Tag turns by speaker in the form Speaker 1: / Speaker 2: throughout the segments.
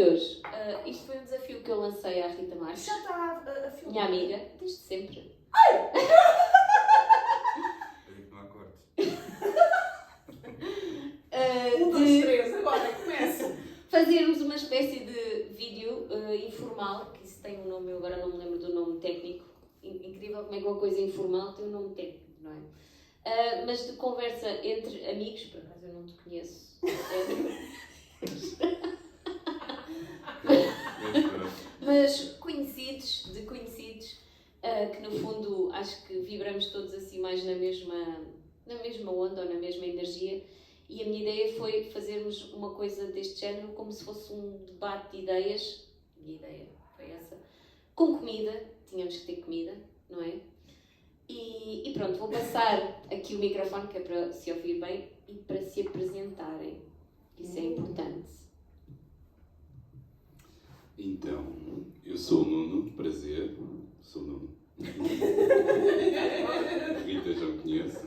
Speaker 1: hoje. Isto foi um desafio que eu lancei à Rita Marques.
Speaker 2: Já está a filmar?
Speaker 1: Minha amiga, desde sempre.
Speaker 3: Eu digo que não há cortes.
Speaker 2: 1, 2, 3, agora começa.
Speaker 1: Fazermos uma espécie de vídeo informal, que isso tem um nome, eu agora não me lembro do nome técnico. Incrível como é que uma coisa informal tem um nome técnico, não é? Mas de conversa entre amigos, por acaso eu não te conheço. Mas conhecidos, que no fundo acho que vibramos todos assim mais na mesma onda ou na mesma energia. E a minha ideia foi fazermos uma coisa deste género como se fosse um debate de ideias. A minha ideia foi essa. Com comida, tínhamos que ter comida, não é? E pronto, vou passar aqui o microfone, que é para se ouvir bem e para se apresentarem. Isso é importante.
Speaker 4: Então, eu sou o Nuno, prazer. Sou o Nuno. A Rita já me conhece.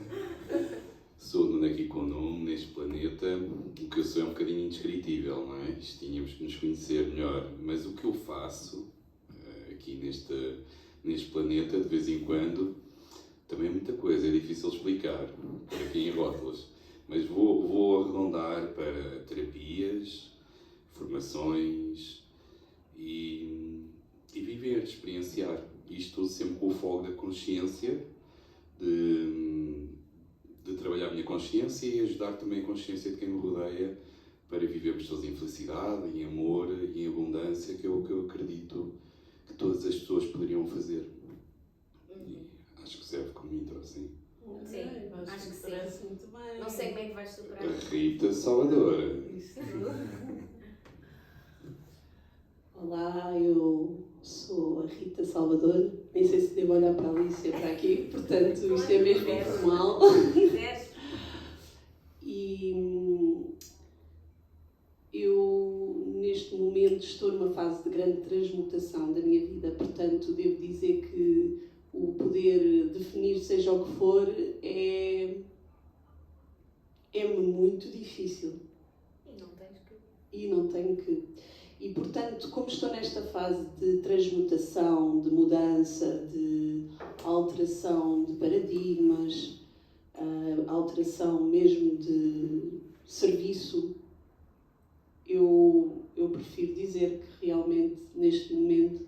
Speaker 4: Sou o Nuno aqui com o nome, neste planeta. O que eu sou é um bocadinho indescritível, não é? Isto tínhamos que nos conhecer melhor. Mas o que eu faço aqui neste planeta, de vez em quando, também é muita coisa, é difícil explicar para quem em rótulos. Mas vou arredondar para terapias, formações e viver, experienciar. Isto sempre com o foco da consciência, de trabalhar a minha consciência e ajudar também a consciência de quem me rodeia para vivermos todos em felicidade, em amor e em abundância, que é o que eu acredito que todas as pessoas poderiam fazer. E acho que serve como intro, assim.
Speaker 2: Sim, acho que sim.
Speaker 5: Parece muito bem.
Speaker 2: Não sei como é que vais superar.
Speaker 4: A Rita Salvador.
Speaker 5: Olá, eu sou a Rita Salvador. Nem sei se devo olhar para a Alicia para aqui, portanto isto é mesmo informal.
Speaker 2: Quiseres.
Speaker 5: E eu, neste momento, estou numa fase de grande transmutação da minha vida, portanto devo dizer que o poder definir seja o que for é-me muito difícil. E não tenho que. E, portanto, como estou nesta fase de transmutação, de mudança, de alteração de paradigmas, alteração mesmo de serviço, eu prefiro dizer que realmente, neste momento,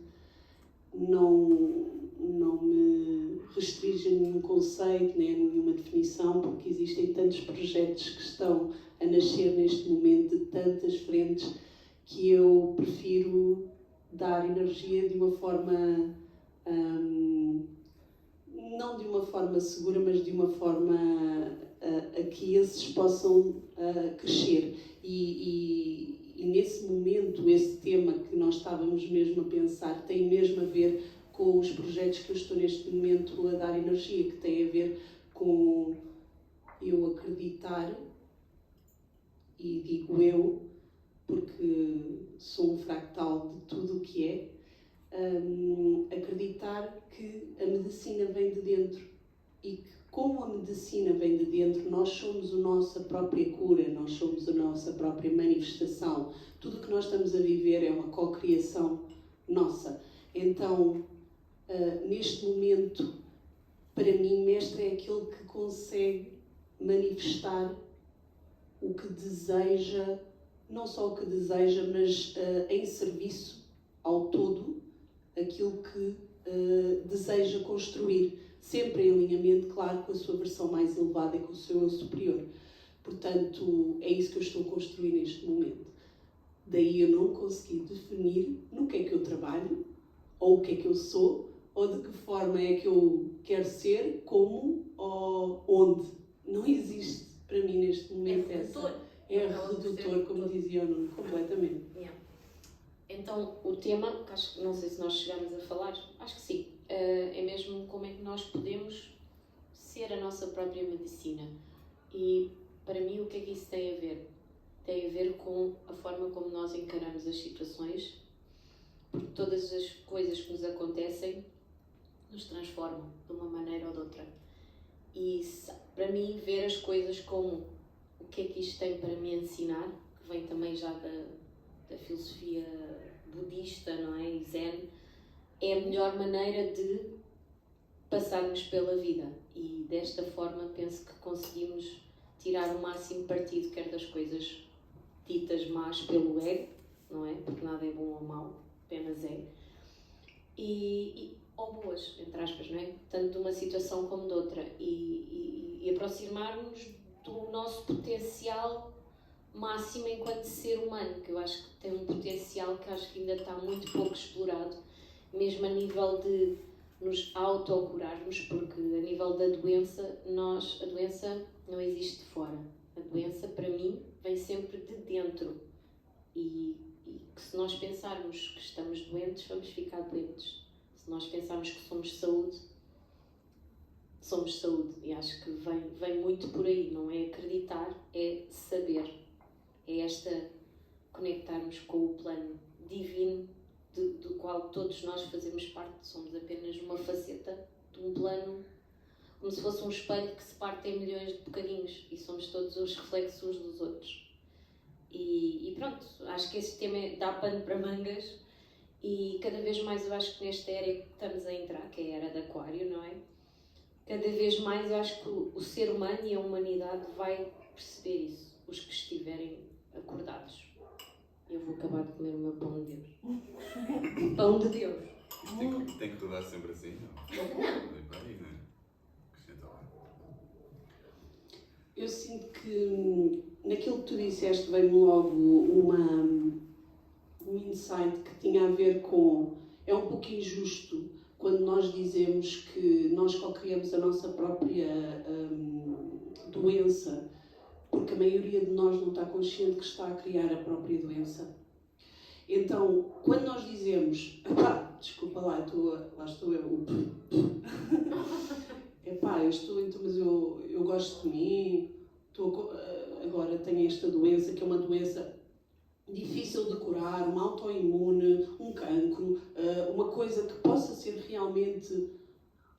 Speaker 5: não me restringe a nenhum conceito, nem a nenhuma definição, porque existem tantos projetos que estão a nascer neste momento de tantas frentes, que eu prefiro dar energia de uma forma, não de uma forma segura, mas de uma forma a que esses possam crescer. E nesse momento, esse tema que nós estávamos mesmo a pensar tem mesmo a ver com os projetos que eu estou neste momento a dar energia, que tem a ver com eu acreditar, e digo eu, porque sou um fractal de tudo o que é, acreditar que a medicina vem de dentro e que, como a medicina vem de dentro, nós somos a nossa própria cura, nós somos a nossa própria manifestação. Tudo o que nós estamos a viver é uma cocriação nossa. Então, neste momento, para mim, mestre é aquele que consegue manifestar o que deseja, não só o que deseja, mas em serviço ao todo, aquilo que deseja construir, sempre em alinhamento, claro, com a sua versão mais elevada e com o seu eu superior. Portanto, é isso que eu estou a construir neste momento. Daí eu não consegui definir no que é que eu trabalho, ou o que é que eu sou, ou de que forma é que eu quero ser, como ou onde. Não existe para mim neste momento essa. É redutor, como dizia o Nuno, completamente.
Speaker 1: Yeah. Então, o tema, que acho, não sei se nós chegámos a falar, acho que sim, é mesmo como é que nós podemos ser a nossa própria medicina. E, para mim, o que é que isso tem a ver? Tem a ver com a forma como nós encaramos as situações, porque todas as coisas que nos acontecem nos transformam de uma maneira ou de outra. E, para mim, ver as coisas como o que é que isto tem para me ensinar, que vem também já da da filosofia budista, não é? E Zen, é a melhor maneira de passarmos pela vida. E desta forma penso que conseguimos tirar o máximo partido, quer das coisas ditas más pelo ego, não é? Porque nada é bom ou mau, apenas é. Ou boas, entre aspas, não é? Tanto de uma situação como de outra. E aproximarmos do nosso potencial máximo enquanto ser humano, que eu acho que tem um potencial que acho que ainda está muito pouco explorado, mesmo a nível de nos autocurarmos, porque a nível da doença, a doença não existe de fora. A doença, para mim, vem sempre de dentro. E que se nós pensarmos que estamos doentes, vamos ficar doentes. Se nós pensarmos que somos saúde, somos saúde. E acho que vem muito por aí. Não é acreditar, é saber. É conectarmos com o plano divino do qual todos nós fazemos parte. Somos apenas uma faceta de um plano, como se fosse um espelho que se parte em milhões de bocadinhos e somos todos os reflexos uns dos outros. E pronto, acho que esse tema dá pano para mangas e cada vez mais eu acho que nesta era que estamos a entrar, que é a era de Aquário, não é? Cada vez mais eu acho que o ser humano e a humanidade vai perceber isso, os que estiverem acordados. Eu vou acabar de comer o meu pão de Deus. Pão de Deus.
Speaker 4: Isto tem que rodar sempre assim, não? Não. Para aí, não é? Acrescenta lá.
Speaker 5: Eu sinto que naquilo que tu disseste veio-me logo um insight que tinha a ver com... É um pouco injusto quando nós dizemos que nós co-criamos a nossa própria doença, porque a maioria de nós não está consciente que está a criar a própria doença. Então, quando nós dizemos, desculpa lá, lá estou eu, eu estou, então, mas eu gosto de mim, agora tenho esta doença, que é uma doença difícil de curar, uma autoimune, um cancro, uma coisa que possa ser realmente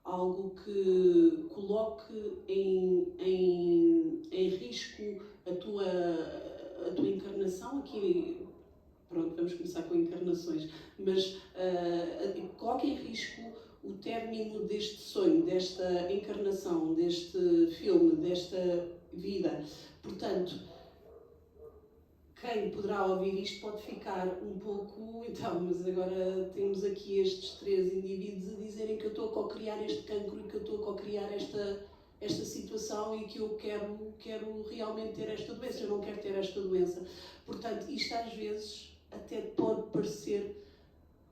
Speaker 5: algo que coloque em risco a tua encarnação aqui. Pronto, vamos começar com encarnações, mas coloque em risco o término deste sonho, desta encarnação, deste filme, desta vida. Portanto, quem poderá ouvir isto pode ficar um pouco, então, mas agora temos aqui estes 3 indivíduos a dizerem que eu estou a co-criar este cancro e que eu estou a co-criar esta situação e que eu quero realmente ter esta doença, eu não quero ter esta doença. Portanto, isto às vezes até pode parecer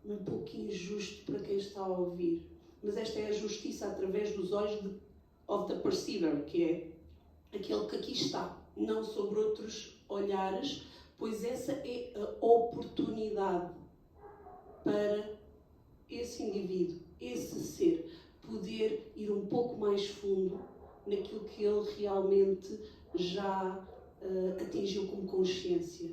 Speaker 5: um pouco injusto para quem está a ouvir, mas esta é a justiça através dos olhos of the perceiver, que é aquele que aqui está, não sobre outros olhares, pois essa é a oportunidade para esse indivíduo, esse ser, poder ir um pouco mais fundo naquilo que ele realmente já atingiu como consciência.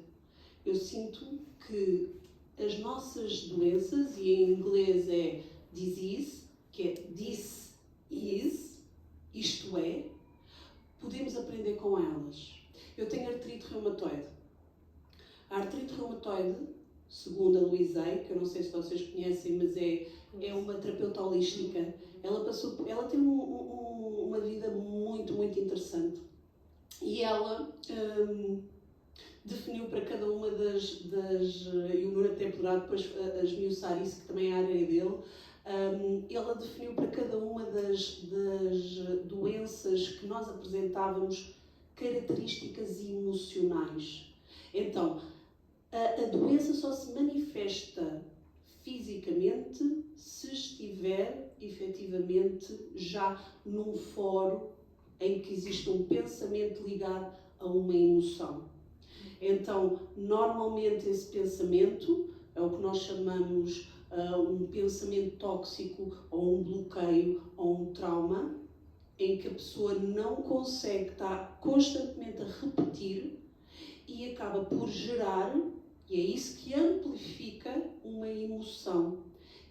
Speaker 5: Eu sinto que as nossas doenças, e em inglês é disease, que é this is, isto é, podemos aprender com elas. Eu tenho artrite reumatoide. A artrite reumatoide, segundo a Louise Hay, que eu não sei se vocês conhecem, mas é uma terapeuta holística. Ela tem uma vida muito, muito interessante. E ela definiu para cada uma das e o Nuno até poderá depois esmiuçar isso, que também é a área dele. Ela definiu para cada uma das doenças que nós apresentávamos características emocionais. Então, a doença só se manifesta fisicamente se estiver efetivamente já num fórum em que existe um pensamento ligado a uma emoção. Então, normalmente esse pensamento é o que nós chamamos um pensamento tóxico ou um bloqueio ou um trauma, em que a pessoa não consegue estar constantemente a repetir e acaba por gerar, e é isso que amplifica uma emoção.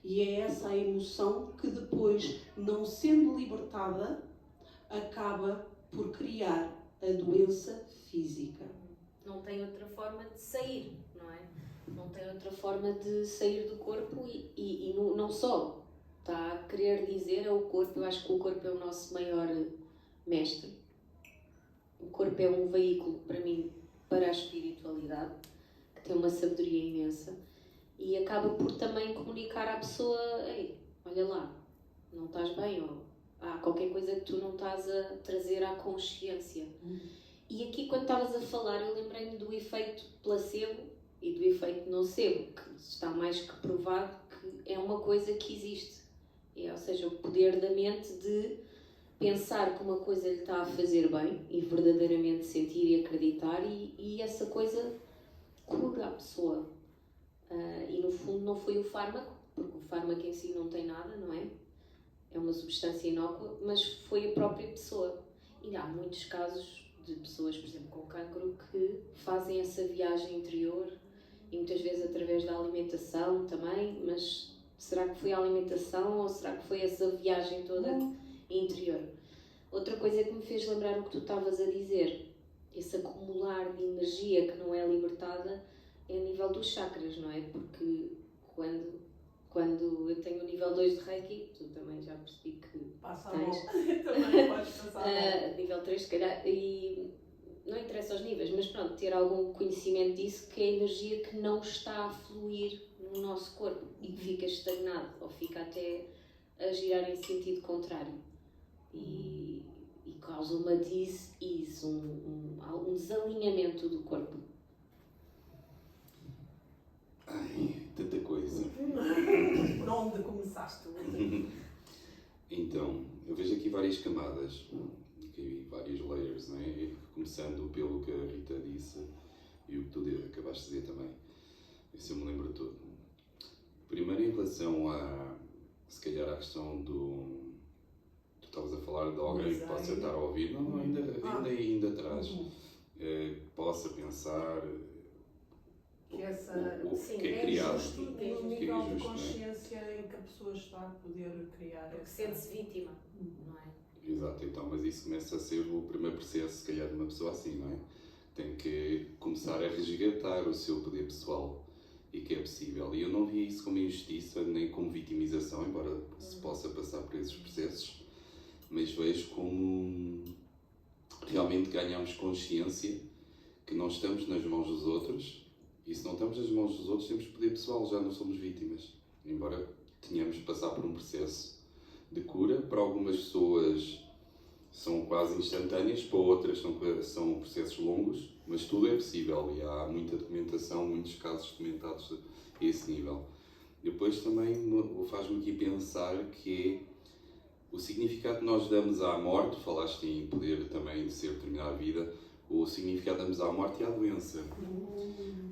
Speaker 5: E é essa a emoção que depois, não sendo libertada, acaba por criar a doença física.
Speaker 2: Não tem outra forma de sair, não é?
Speaker 1: Não tem outra forma de sair do corpo e não só. Está a querer dizer ao corpo, eu acho que o corpo é o nosso maior mestre. O corpo é um veículo, para mim, para a espiritualidade, que tem uma sabedoria imensa e acaba por também comunicar à pessoa: ei, olha lá, não estás bem, ou há qualquer coisa que tu não estás a trazer à consciência. E aqui, quando estavas a falar, eu lembrei-me do efeito placebo e do efeito nocebo, que está mais que provado que é uma coisa que existe. Ou seja, o poder da mente de pensar que uma coisa lhe está a fazer bem e verdadeiramente sentir e acreditar, e essa coisa cura a pessoa. E no fundo não foi o fármaco, porque o fármaco em si não tem nada, não é? É uma substância inócua, mas foi a própria pessoa. E há muitos casos de pessoas, por exemplo, com cancro, que fazem essa viagem interior e muitas vezes através da alimentação também, mas será que foi a alimentação ou será que foi essa viagem toda interior? Outra coisa que me fez lembrar o que tu estavas a dizer, esse acumular de energia que não é libertada, é a nível dos chakras, não é? Porque quando eu tenho o nível 2 de Reiki, tu também já percebi que
Speaker 2: Passa a
Speaker 1: tens.
Speaker 2: mão. Também podes passar a mão.
Speaker 1: Nível 3, se calhar, e não interessa os níveis, mas pronto, ter algum conhecimento disso, que é a energia que não está a fluir no nosso corpo e que fica estagnado ou fica até a girar em sentido contrário e causa uma dis-ease, um desalinhamento do corpo.
Speaker 4: Ai, tanta coisa.
Speaker 2: Por onde começaste?
Speaker 4: Então, eu vejo aqui várias camadas, aqui vários layers, não é? Começando pelo que a Rita disse e o que tu acabaste de dizer também. Isso eu me lembro tudo. Primeiro, em relação se calhar, à questão do... Tu estavas a falar de alguém que possa estar a ouvir. Não, ainda atrás. Possa pensar...
Speaker 2: Que essa,
Speaker 4: o
Speaker 2: sim,
Speaker 4: que é criado.
Speaker 2: justo no
Speaker 4: Que é
Speaker 2: nível de
Speaker 4: injusto,
Speaker 2: consciência em que a pessoa está a poder criar.
Speaker 1: Porque sente-se vítima, não é?
Speaker 4: Exato, então, mas isso começa a ser o primeiro processo, se calhar, de uma pessoa assim, não é? Tem que começar a resgatar o seu poder pessoal e que é possível. E eu não vi isso como injustiça nem como vitimização, embora se possa passar por esses processos, mas vejo como realmente ganhamos consciência que nós estamos nas mãos dos outros, e se não estamos nas mãos dos outros temos poder pessoal, já não somos vítimas, embora tenhamos de passar por um processo de cura. Para algumas pessoas são quase instantâneas, para outras são processos longos, mas tudo é possível e há muita documentação, muitos casos documentados a esse nível. Depois também faz-me aqui pensar que é o significado que nós damos à morte. Falaste em poder também ser terminar a vida, o significado que damos à morte e à doença,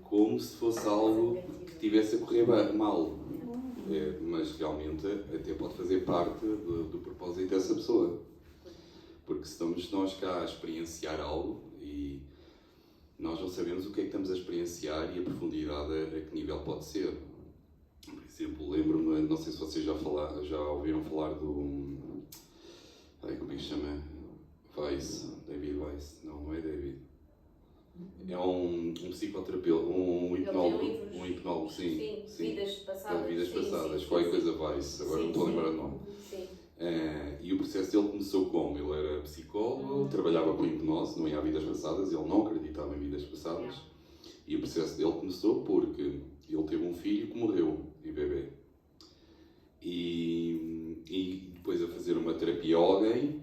Speaker 4: como se fosse algo que estivesse a correr mal. Mas realmente até pode fazer parte do propósito dessa pessoa, porque estamos nós cá a experienciar algo e nós não sabemos o que é que estamos a experienciar e a profundidade a que nível pode ser. Por exemplo, lembro-me, não sei se vocês já ouviram falar do... como é que se chama? Weiss, David Weiss. Não é David. É um psicoterapeuta, um hipnólogo, sim.
Speaker 1: Vidas passadas.
Speaker 4: Vidas passadas, qualquer coisa Weiss, agora não estou a lembrar o nome.
Speaker 1: Sim.
Speaker 4: E o processo dele começou como? Ele era psicólogo, trabalhava com hipnose, não ia a vidas passadas, ele não acreditava em vidas passadas. E o processo dele começou porque ele teve um filho que morreu em bebê. E depois a fazer uma terapia a alguém,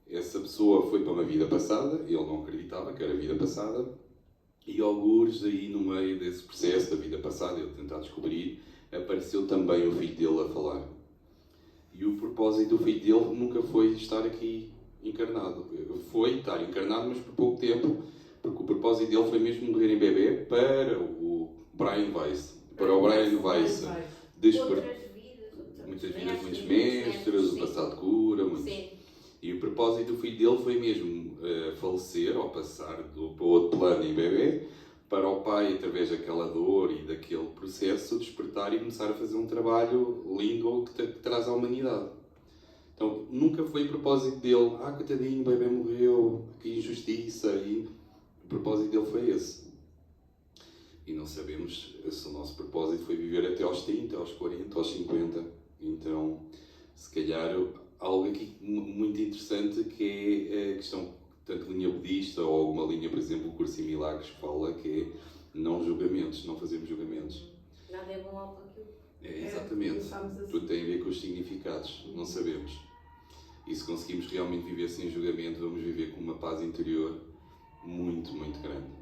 Speaker 4: essa pessoa foi para uma vida passada, ele não acreditava que era vida passada, e algures aí no meio desse processo da vida passada, ele tentar descobrir, apareceu também o filho dele a falar. E o propósito do filho dele nunca foi estar aqui encarnado. Foi estar encarnado, mas por pouco tempo, porque o propósito dele foi mesmo morrer em bebê para o Brian Weiss. Para o Brian Weiss. Muitas vidas, muitos mestres, o passado cura, muitos.
Speaker 1: Sim.
Speaker 4: E o propósito do filho dele foi mesmo falecer, ou passar para outro plano em bebê, para o pai, através daquela dor e daquele processo, despertar e começar a fazer um trabalho lindo que traz à humanidade. Então, nunca foi o propósito dele, coitadinho, o bebê morreu, que injustiça, e o propósito dele foi esse. e não sabemos se o nosso propósito foi viver até aos 30, aos 40, aos 50. Então, se calhar, algo aqui muito interessante que é a questão, tanto linha budista ou alguma linha, por exemplo, o Curso em Milagres que fala que é não julgamentos, não fazemos julgamentos.
Speaker 1: Nada é bom ou aquilo.
Speaker 4: Exatamente.
Speaker 2: Pensamos assim.
Speaker 4: Tudo tem a ver com os significados, não sabemos. E se conseguimos realmente viver sem julgamento, vamos viver com uma paz interior muito, muito grande.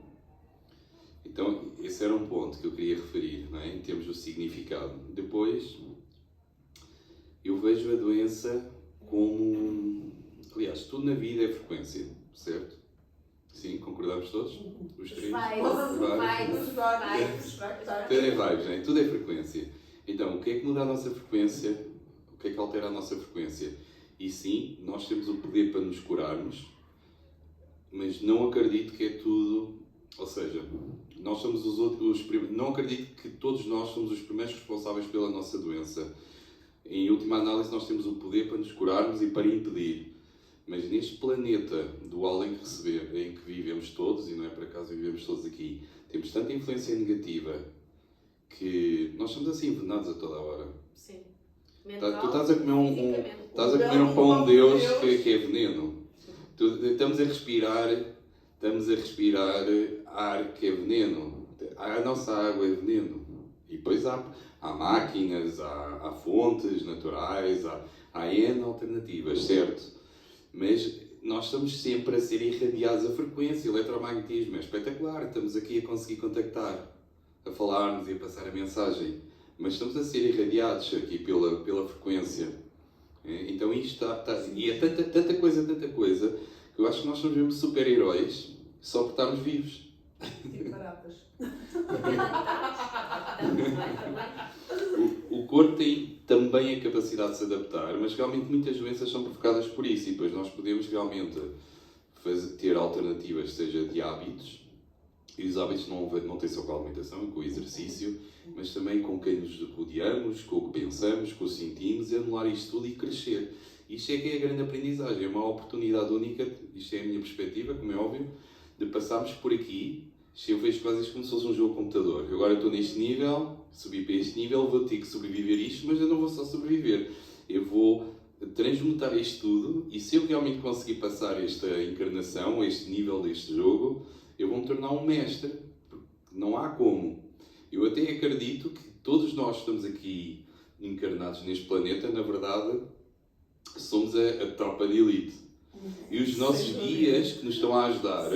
Speaker 4: Então, esse era um ponto que eu queria referir, não é? Em termos do significado. Depois, eu vejo a doença como... Aliás, tudo na vida é frequência, certo? Sim, concordamos todos? Os três? Tudo é vibes, não é? Tudo é frequência. Então, o que é que muda a nossa frequência? O que é que altera a nossa frequência? E sim, nós temos o poder para nos curarmos, mas não acredito que é tudo... Ou seja, nós somos os primeiros... Não acredito que todos nós somos os primeiros responsáveis pela nossa doença. Em última análise, nós temos o poder para nos curarmos e para impedir. Mas neste planeta dual em que vivemos todos, e não é por acaso vivemos todos aqui, temos tanta influência negativa que nós somos assim envenenados a toda a hora.
Speaker 1: Sim.
Speaker 4: Tu estás a comer um pão de Deus que é veneno. Estamos a respirar ar que é veneno. A nossa água é veneno. E depois há máquinas, há fontes naturais, há N alternativas, certo? Mas nós estamos sempre a ser irradiados a frequência. O eletromagnetismo é espetacular. Estamos aqui a conseguir contactar, a falarmos e a passar a mensagem. Mas estamos a ser irradiados aqui pela frequência. Então isto e é tanta coisa, que eu acho que nós somos mesmo super-heróis só por estarmos vivos.
Speaker 2: Tipo baratas.
Speaker 4: O corpo tem também a capacidade de se adaptar, mas realmente muitas doenças são provocadas por isso, e depois nós podemos realmente ter alternativas, seja de hábitos, e os hábitos não têm só com a alimentação, com o exercício, mas também com quem nos rodeamos, com o que pensamos, com o que sentimos, e anular isto tudo e crescer. Isto é que é a grande aprendizagem, é uma oportunidade única, isto é a minha perspectiva, como é óbvio, de passarmos por aqui. Eu vejo quase isto como se fosse um jogo de computador. Eu agora estou neste nível, subi para este nível, vou ter que sobreviver isto, mas eu não vou só sobreviver. Eu vou transmutar isto tudo, e se eu realmente conseguir passar esta encarnação, este nível deste jogo, eu vou me tornar um mestre. Porque não há como. Eu até acredito que todos nós que estamos aqui encarnados neste planeta, na verdade, somos a tropa de elite. E os nossos guias que nos estão a ajudar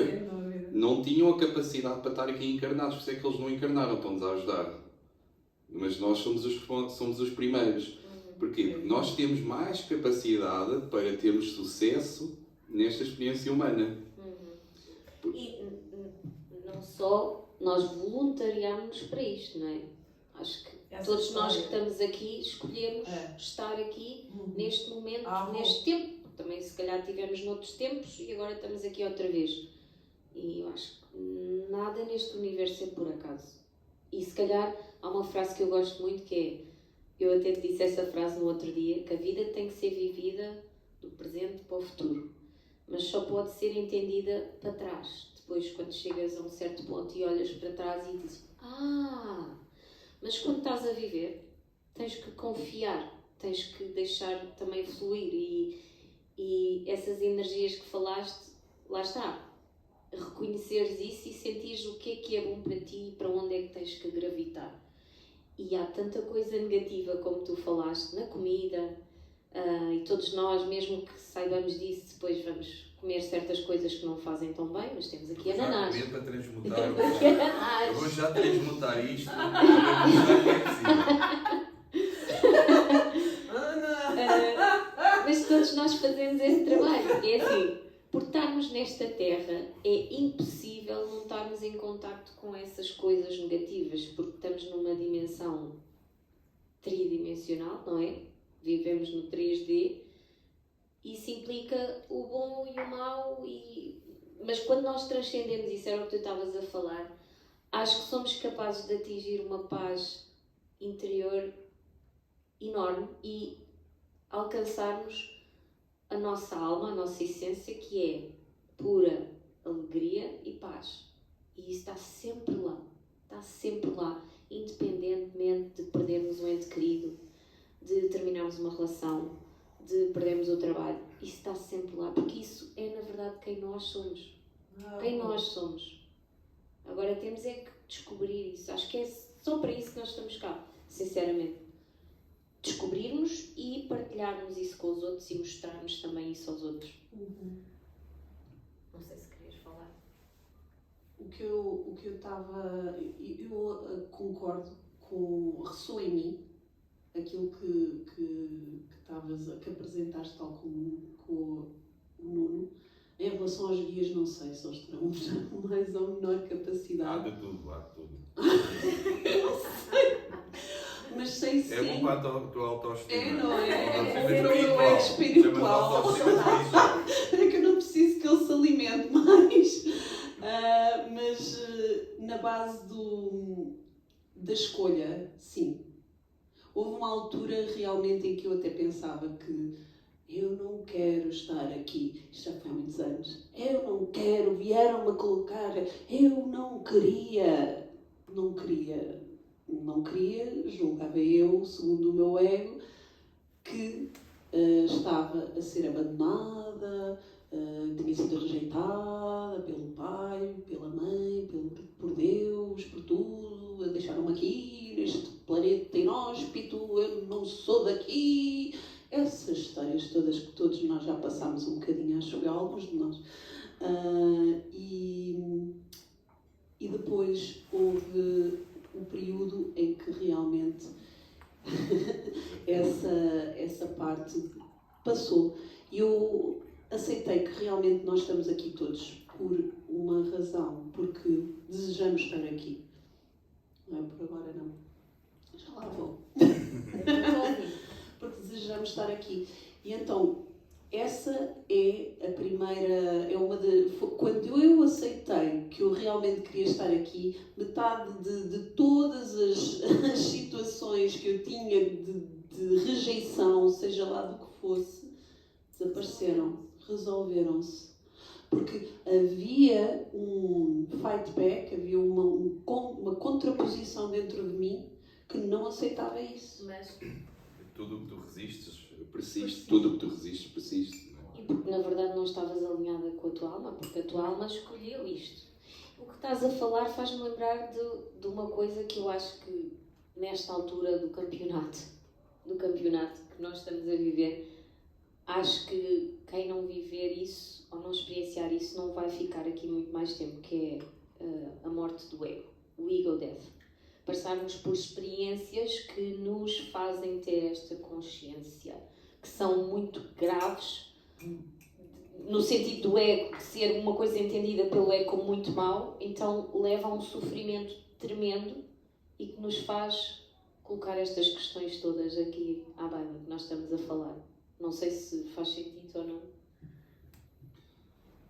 Speaker 4: não tinham a capacidade para estar aqui encarnados, por isso é que eles não encarnaram, estão-nos a ajudar. Mas nós somos os primeiros. Porquê? Porque nós temos mais capacidade para termos sucesso nesta experiência humana.
Speaker 1: E não só nós voluntariamos para isto, não é? Acho que todos nós que estamos aqui escolhemos estar aqui neste momento, neste tempo. Também se calhar tivemos noutros tempos e agora estamos aqui outra vez. E eu acho que nada neste universo é por acaso. E se calhar há uma frase que eu gosto muito que é, eu até te disse essa frase no outro dia, que a vida tem que ser vivida do presente para o futuro. Mas só pode ser entendida para trás. Depois, quando chegas a um certo ponto e olhas para trás e dizes, mas quando estás a viver, tens que confiar, tens que deixar também fluir e essas energias que falaste, lá está, reconheceres isso e sentires o que é bom para ti e para onde é que tens que gravitar. E há tanta coisa negativa, como tu falaste, na comida, e todos nós, mesmo que saibamos disso, depois vamos comer certas coisas que não fazem tão bem, mas temos aqui ananás.
Speaker 3: Já para transmutar.
Speaker 1: Eu
Speaker 3: vou já transmutar isto.
Speaker 1: Mas todos nós fazemos esse trabalho. É assim, por estarmos nesta terra, é impossível não estarmos em contacto com essas coisas negativas, porque estamos numa dimensão tridimensional, não é? Vivemos no 3D. Isso implica o bom e o mau, mas quando nós transcendemos, isso era o que tu estavas a falar, acho que somos capazes de atingir uma paz interior enorme e alcançarmos a nossa alma, a nossa essência, que é pura alegria e paz. E isso está sempre lá. Está sempre lá, independentemente de perdermos um ente querido, de terminarmos uma relação, de perdermos o trabalho. Isso está sempre lá, porque isso é, na verdade, quem nós somos. Quem nós somos. Agora temos é que descobrir isso. Acho que é só para isso que nós estamos cá, sinceramente. Descobrirmos e partilharmos isso com os outros e mostrarmos também isso aos outros. Não sei se querias falar.
Speaker 5: O que eu estava. Eu concordo com. Ressoa em mim aquilo que apresentaste, tal como com o Nuno. Em relação aos guias, não sei se eles terão mais ou menor
Speaker 3: Há
Speaker 5: capacidade.
Speaker 3: de tudo, há de tudo.
Speaker 5: Mas sei sim.
Speaker 3: É bom para a tua autoestima.
Speaker 5: É, não é?
Speaker 3: Autoestima
Speaker 5: É para o meu ego espiritual.
Speaker 3: Chama-se autoestima espiritual.
Speaker 5: É que eu não preciso que ele se alimente mais. Mas na base da escolha, sim. Houve uma altura realmente em que eu até pensava que eu não quero estar aqui. Isto já foi há muitos anos. Eu não quero, vieram-me colocar. Eu não queria. Não queria, julgava eu, segundo o meu ego, que estava a ser abandonada, tinha sido rejeitada pelo pai, pela mãe, por Deus, por tudo, deixaram-me aqui, neste planeta inóspito, eu não sou daqui. Essas histórias todas que todos nós já passámos um bocadinho, acho eu, alguns de nós. E depois houve um período em que realmente essa parte passou. E eu aceitei que realmente nós estamos aqui todos por uma razão, porque desejamos estar aqui. Não é por agora, não. Já lá vou. Porque desejamos estar aqui. E então, essa é a primeira, quando eu aceitei que eu realmente queria estar aqui, metade de todas as situações que eu tinha de rejeição, seja lá do que fosse, desapareceram, resolveram-se. Porque havia um fight back, havia uma contraposição dentro de mim que não aceitava isso.
Speaker 1: Mas...
Speaker 3: Tudo o que tu resistes,
Speaker 4: Persiste, tudo o que tu resistes, persiste.
Speaker 1: E porque na verdade não estavas alinhada com a tua alma, porque a tua alma escolheu isto. O que estás a falar faz-me lembrar de uma coisa que eu acho que nesta altura do campeonato que nós estamos a viver, acho que quem não viver isso ou não experienciar isso não vai ficar aqui muito mais tempo, que é a morte do ego, o ego death. Passarmos por experiências que nos fazem ter esta consciência, que são muito graves, no sentido do ego, de ser uma coisa entendida pelo ego como muito mau, então leva a um sofrimento tremendo e que nos faz colocar estas questões todas aqui à baila que nós estamos a falar. Não sei se faz sentido ou não.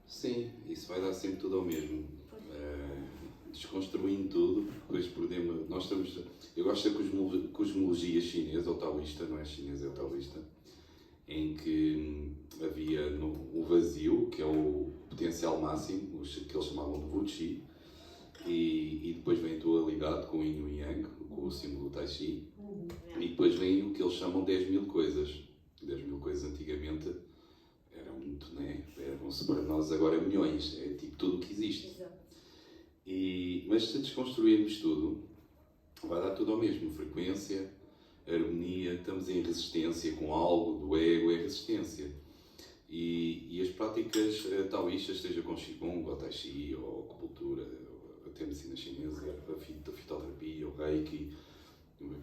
Speaker 4: Sim, isso vai dar sempre tudo ao mesmo. Desconstruindo tudo, depois perdemos. Eu gosto da cosmologia chinesa, ou taoísta, não é chinesa, é o taoísta, em que havia o vazio, que é o potencial máximo, que eles chamavam de Wu-Chi, e depois vem a dualidade com o Yin e o Yang, com o símbolo Tai Chi, e depois vem o que eles chamam 10.000 coisas. 10.000 coisas antigamente eram muito, né? Eram-se para nós agora milhões, é tipo tudo o que existe.
Speaker 1: Exato.
Speaker 4: Mas se desconstruirmos tudo, vai dar tudo ao mesmo. Frequência, harmonia, estamos em resistência com algo do ego, é resistência. E as práticas taoístas, seja com Qigong, ou Tai Chi, ou acupuntura, até medicina chinesa, a fitoterapia, o Reiki,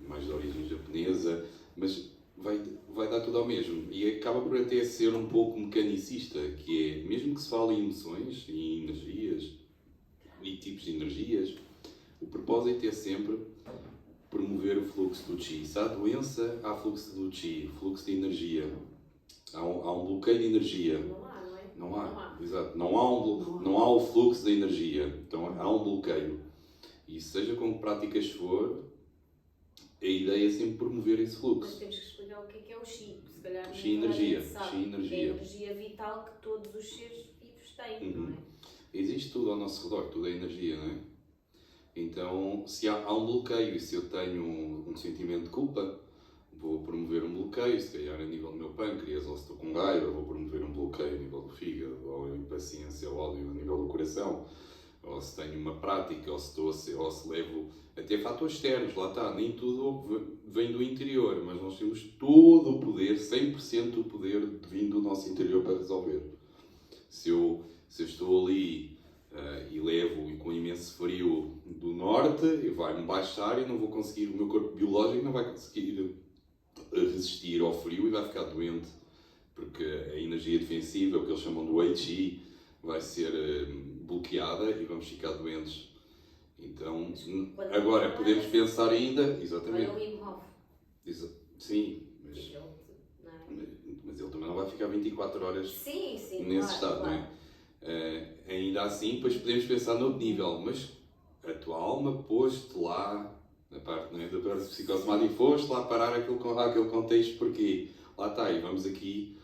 Speaker 4: mais de origem japonesa, mas vai dar tudo ao mesmo. E acaba por até ser um pouco mecanicista, que é, mesmo que se fale em emoções e energias, e tipos de energias, o propósito é sempre promover o fluxo do Qi. Se há doença, há fluxo do Qi, fluxo de energia. Há um bloqueio de energia.
Speaker 1: Não há, não é?
Speaker 4: Não há,
Speaker 1: Não há.
Speaker 4: exato. Não há o fluxo da energia. Então há um bloqueio. E seja com que práticas for, a ideia é sempre promover esse
Speaker 1: Mas
Speaker 4: fluxo.
Speaker 1: temos que explicar o que é o Qi. Se calhar
Speaker 4: Qi energia.
Speaker 1: sabe.
Speaker 4: Qi energia.
Speaker 1: É a energia vital que todos os seres vivos têm, não é?
Speaker 4: Existe tudo ao nosso redor, tudo é energia, não é? Então, se há um bloqueio e se eu tenho um sentimento de culpa, vou promover um bloqueio, se calhar a nível do meu pâncreas, ou se estou com raiva, vou promover um bloqueio a nível do fígado, ou impaciência, ou ódio a nível do coração, ou se tenho uma prática, ou se levo até fatores externos, lá está, nem tudo vem do interior, mas nós temos todo o poder, 100% do poder vindo do nosso interior para resolver. Se eu estou ali e levo com imenso frio do norte, e vai-me baixar e não vou conseguir, o meu corpo biológico não vai conseguir resistir ao frio e vai ficar doente, porque a energia defensiva, o que eles chamam do HI, vai ser bloqueada e vamos ficar doentes. Então, agora podemos pensar ainda, exatamente.
Speaker 1: Olha o Wim Hof.
Speaker 4: Sim,
Speaker 1: Não é?
Speaker 4: mas ele também não vai ficar 24 horas
Speaker 1: Sim,
Speaker 4: nesse estado, não é? Ainda assim, depois podemos pensar noutro nível, mas a tua alma pôs-te lá, na parte, não é, da parte psicossomática, foste lá parar aquele contexto, porque lá está, e vamos aqui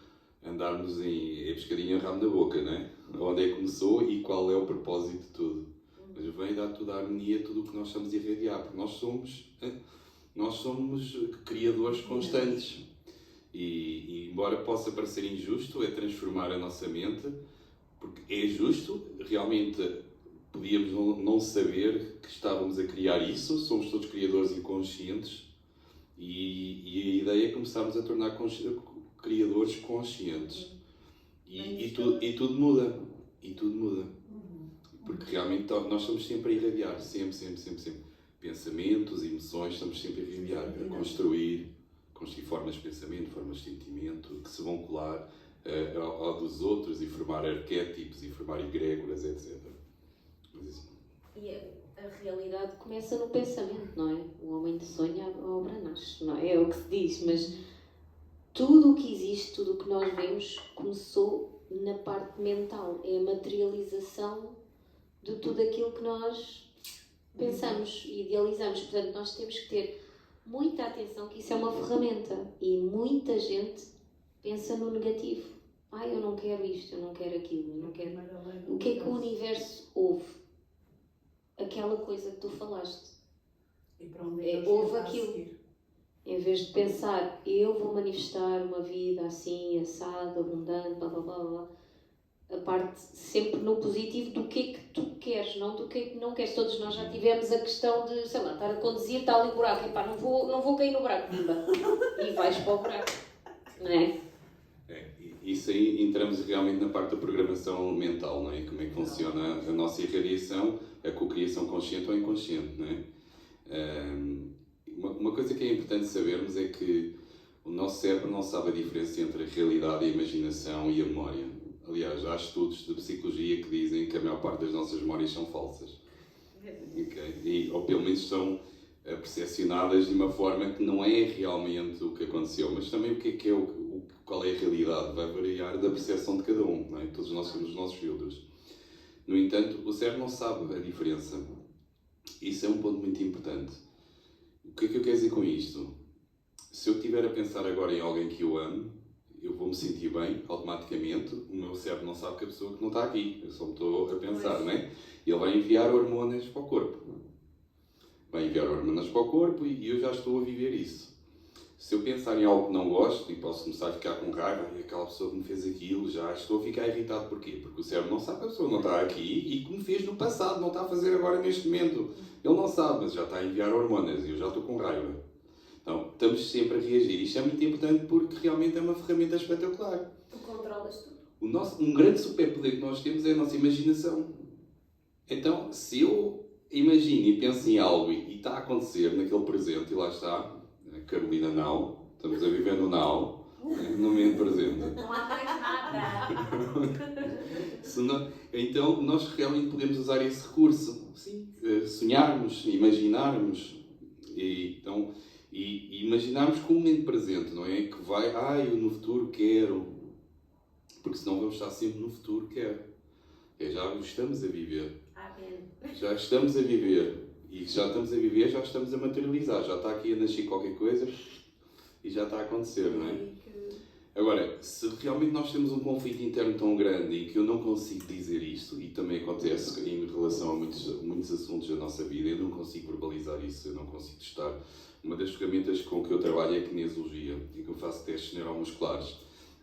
Speaker 4: andarmos em pescadinha ramo da boca, não é? Onde é que começou e qual é o propósito de tudo. Mas vem dar toda a harmonia, tudo o que nós estamos a irradiar, porque nós somos criadores constantes. E embora possa parecer injusto, é transformar a nossa mente, porque é justo, realmente podíamos não saber que estávamos a criar isso, somos todos criadores inconscientes, e a ideia é começarmos a tornar criadores conscientes. E tudo muda. Porque realmente nós estamos sempre a irradiar, sempre. Pensamentos, emoções, estamos sempre a irradiar, a construir formas de pensamento, formas de sentimento, que se vão colar ao dos outros e formar arquétipos e formar egrégoras, etc.
Speaker 1: E a realidade começa no pensamento, não é? O homem de sonha, a obra nasce, não é? É o que se diz, mas tudo o que existe, tudo o que nós vemos, começou na parte mental. É a materialização de tudo aquilo que nós pensamos e idealizamos. Portanto, nós temos que ter muita atenção que isso é uma ferramenta. E muita gente pensa no negativo. Eu não quero isto, eu não quero aquilo, eu não quero... O que é que o universo ouve? Aquela coisa que tu falaste.
Speaker 2: E para onde é que
Speaker 1: ouve aquilo. Em vez de pensar, eu vou manifestar uma vida assim, assada, abundante, blá blá blá blá. A parte sempre no positivo do que é que tu queres, não do que é que não queres. Todos nós já tivemos a questão de, sei lá, estar a conduzir, está ali o buraco. Não vou cair no buraco, pimba. E vais para o buraco. Não é?
Speaker 4: Isso aí entramos realmente na parte da programação mental, não é? Como é que funciona a nossa irradiação, a cocriação consciente ou inconsciente, não é? Uma coisa que é importante sabermos é que o nosso cérebro não sabe a diferença entre a realidade, a imaginação e a memória. Aliás, há estudos de psicologia que dizem que a maior parte das nossas memórias são falsas. Okay? Ou pelo menos são percepcionadas de uma forma que não é realmente o que aconteceu. Mas também o que é qual é a realidade vai variar da percepção de cada um. Não é? Todos nós temos os nossos filtros. No entanto, o cérebro não sabe a diferença. Isso é um ponto muito importante. O que é que eu quero dizer com isto? Se eu estiver a pensar agora em alguém que eu amo, eu vou me sentir bem automaticamente. O meu cérebro não sabe que a pessoa que não está aqui. Eu só me estou a pensar, não é? Ele vai enviar hormonas para o corpo. Vai enviar hormonas para o corpo e eu já estou a viver isso. Se eu pensar em algo que não gosto e posso começar a ficar com raiva, e aquela pessoa que me fez aquilo, já estou a ficar irritado. Porquê? Porque o cérebro não sabe que a pessoa não está aqui e que me fez no passado, não está a fazer agora neste momento. Ele não sabe, mas já está a enviar hormonas e eu já estou com raiva. Então, estamos sempre a reagir. Isto é muito importante porque realmente é uma ferramenta espetacular.
Speaker 1: Tu controlas tudo.
Speaker 4: Um grande superpoder que nós temos é a nossa imaginação. Então, se eu imagino e penso em algo e está a acontecer naquele presente, e lá está, Carolina Now, estamos a viver no Now, no momento presente.
Speaker 1: Não há mais nada.
Speaker 4: Então, nós realmente podemos usar esse recurso. Sim. Sonharmos, imaginarmos. E imaginarmos com o momento presente, não é? Que vai, eu no futuro quero. Porque senão vamos estar sempre no futuro quero. Já estamos a viver.
Speaker 1: Amém.
Speaker 4: Já estamos a viver. E já estamos a viver, já estamos a materializar. Já está aqui a nascer qualquer coisa e já está a acontecer, não é? Agora, se realmente nós temos um conflito interno tão grande em que eu não consigo dizer isto, e também acontece em relação a muitos assuntos da nossa vida, eu não consigo verbalizar isso, eu não consigo testar. Uma das ferramentas com que eu trabalho é a kinesiologia, em que eu faço testes neuromusculares.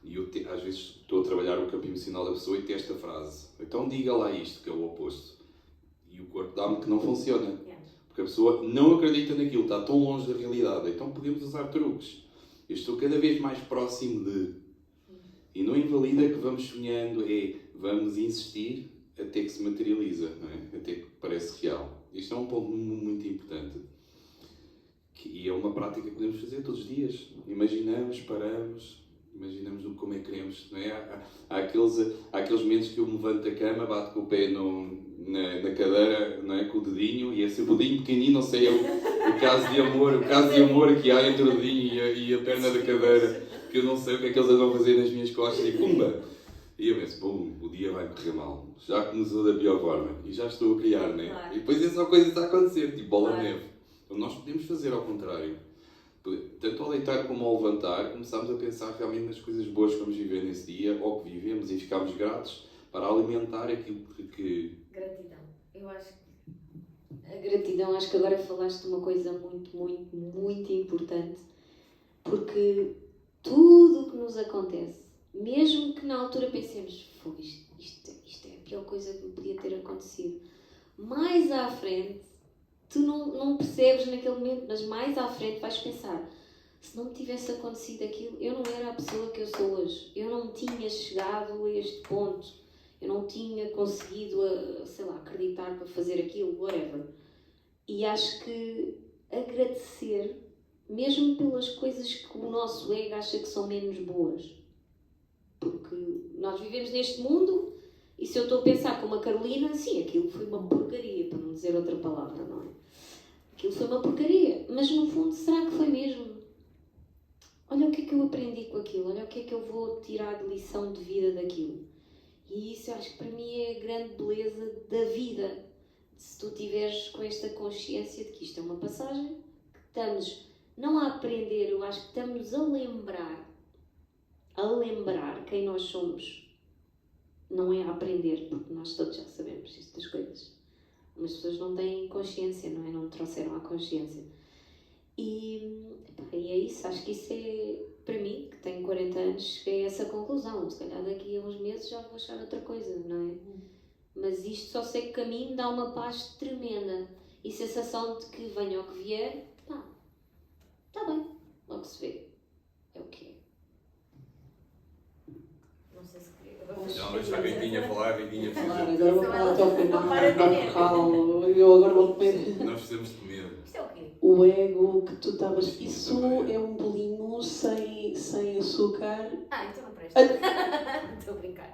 Speaker 4: E eu, às vezes, estou a trabalhar o campo emocional da pessoa e testo a frase. Então diga lá isto, que é o oposto. E o corpo dá-me que não funciona. Porque a pessoa não acredita naquilo, está tão longe da realidade. Então podemos usar truques. Eu estou cada vez mais próximo de. E não invalida que vamos sonhando, vamos insistir até que se materializa, não é? Até que parece real. Isto é um ponto muito importante. E é uma prática que podemos fazer todos os dias. Imaginamos, paramos, imaginamos como é que queremos, não é? Há aqueles momentos que eu me levanto da cama, bato com o pé na cadeira, não é? Com o dedinho, e é sempre o dedinho pequenino, não sei, o caso de amor que há entre o dedinho e a perna da cadeira, que eu não sei o que é que eles vão fazer nas minhas costas, e pumba! E eu penso, bom, o dia vai correr mal, já começou da pior forma, e já estou a criar, não é?
Speaker 1: Claro.
Speaker 4: E depois é só coisas a acontecer, tipo bola de
Speaker 1: Claro.
Speaker 4: neve. Então nós podemos fazer ao contrário. Tanto ao deitar como ao levantar, começamos a pensar realmente nas coisas boas que vamos viver nesse dia, ou que vivemos, e ficamos gratos para alimentar aquilo que...
Speaker 1: Gratidão. Eu acho que a gratidão, acho que agora falaste de uma coisa muito, muito, muito importante, porque tudo o que nos acontece, mesmo que na altura pensemos, isto é a pior coisa que me podia ter acontecido, mais à frente, tu não percebes naquele momento, mas mais à frente vais pensar, se não me tivesse acontecido aquilo, eu não era a pessoa que eu sou hoje, eu não tinha chegado a este ponto, eu não tinha conseguido, sei lá, acreditar para fazer aquilo, whatever. E acho que agradecer, mesmo pelas coisas que o nosso ego acha que são menos boas, porque nós vivemos neste mundo, e se eu estou a pensar como a Carolina, sim, aquilo foi uma porcaria, para não dizer outra palavra, não é? Aquilo foi uma porcaria, mas no fundo, será que foi mesmo? Olha o que é que eu aprendi com aquilo, olha o que é que eu vou tirar de lição de vida daquilo. E isso eu acho que para mim é a grande beleza da vida. Se tu tiveres com esta consciência de que isto é uma passagem, que estamos não a aprender, eu acho que estamos a lembrar quem nós somos. Não é a aprender, porque nós todos já sabemos estas coisas. Mas as pessoas não têm consciência, não é? Não trouxeram a consciência. E é isso, acho que isso é, para mim, que tenho 40 anos, cheguei a essa conclusão. Se calhar daqui a uns meses já vou achar outra coisa, não é? Mas isto só sei que o caminho dá uma paz tremenda. E sensação de que venha o que vier, pá, está bem, logo se vê. É o que é. Não sei se queria.
Speaker 3: Não, deixa a Ritinha falar, a Ritinha
Speaker 5: Claro,
Speaker 3: precisa.
Speaker 5: agora vou falar até ao final.
Speaker 1: Para de comer.
Speaker 5: Calma, eu agora vou comer.
Speaker 3: Nós precisamos de comer.
Speaker 1: Isto é o quê?
Speaker 5: O ego que tu estavas. Isso é um bolinho sem açúcar.
Speaker 1: Ah, então não presta. Estou a brincar.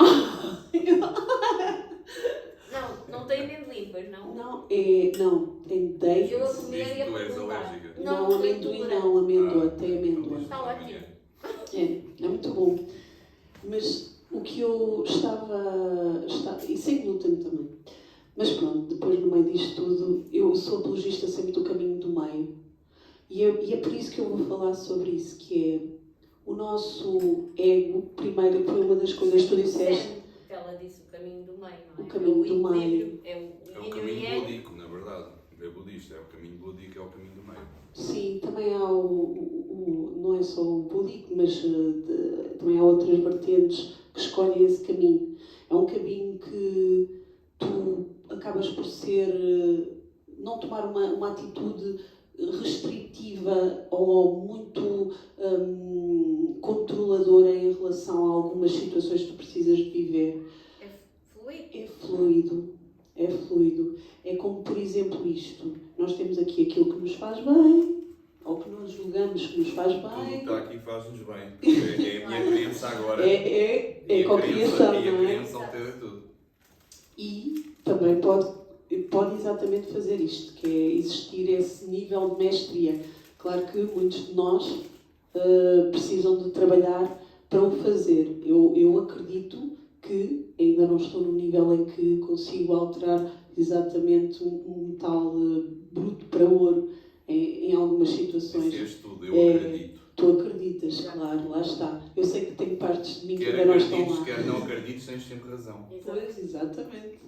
Speaker 1: Não tem amendoim, pois não?
Speaker 5: Não, tem dates.
Speaker 1: Eu a comer
Speaker 3: Diz
Speaker 1: e a
Speaker 3: que tu és
Speaker 1: perguntar.
Speaker 3: alérgica.
Speaker 5: Não, amendoim não, amêndoa, tem amêndoa.
Speaker 1: Está ótimo.
Speaker 5: É muito bom. Mas o que eu estava e sem glúten também. Mas pronto, depois no meio disto tudo, eu sou apologista sempre do caminho do meio. E é por isso que eu vou falar sobre isso, que é o nosso ego, primeiro, foi uma das coisas que tu disseste.
Speaker 1: Ela disse o caminho do meio, não é?
Speaker 5: O caminho do meio.
Speaker 1: É o
Speaker 3: É o
Speaker 1: yin e o
Speaker 3: caminho
Speaker 1: yang.
Speaker 3: búdico, na verdade. É budista, é o caminho búdico, é o caminho do meio.
Speaker 5: Sim, também há não é só o búdico, mas também há outras vertentes que escolhem esse caminho. É um caminho que tu acabas por não tomar uma atitude restritiva ou muito controladora em relação a algumas situações que tu precisas de viver.
Speaker 1: É fluido.
Speaker 5: É fluido. É fluido. É como, por exemplo, isto. Nós temos aqui aquilo que nos faz bem, ou que nós julgamos que nos faz
Speaker 3: Tudo que
Speaker 5: bem.
Speaker 3: está aqui faz-nos bem. É a minha crença agora.
Speaker 5: É cocriação,
Speaker 3: E a
Speaker 5: não é?
Speaker 3: crença altera tudo.
Speaker 5: E também pode exatamente fazer isto, que é existir esse nível de mestria. Claro que muitos de nós precisam de trabalhar para o fazer. Eu acredito que ainda não estou no nível em que consigo alterar exatamente um metal bruto para ouro em algumas situações.
Speaker 3: Isso és tudo, eu acredito.
Speaker 5: Tu acreditas, claro, lá está. Eu sei que tenho 20
Speaker 3: Quer
Speaker 5: ainda não estão
Speaker 3: acredites,
Speaker 5: lá.
Speaker 3: quer não acredites, tens sempre razão.
Speaker 5: Pois, exatamente.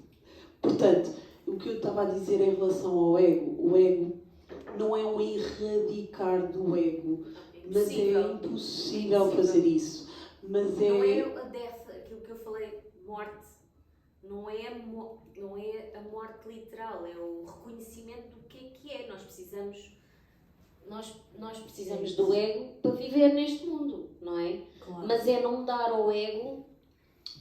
Speaker 5: Portanto, o que eu estava a dizer em relação ao ego, o ego não é um erradicar do ego, mas é impossível fazer isso. Mas
Speaker 2: Não é a death, aquilo que eu falei, morte. Não é a morte literal, é o reconhecimento do que é.
Speaker 1: Nós precisamos do ego para viver neste mundo, não é?
Speaker 2: Claro.
Speaker 1: Mas é não dar ao ego.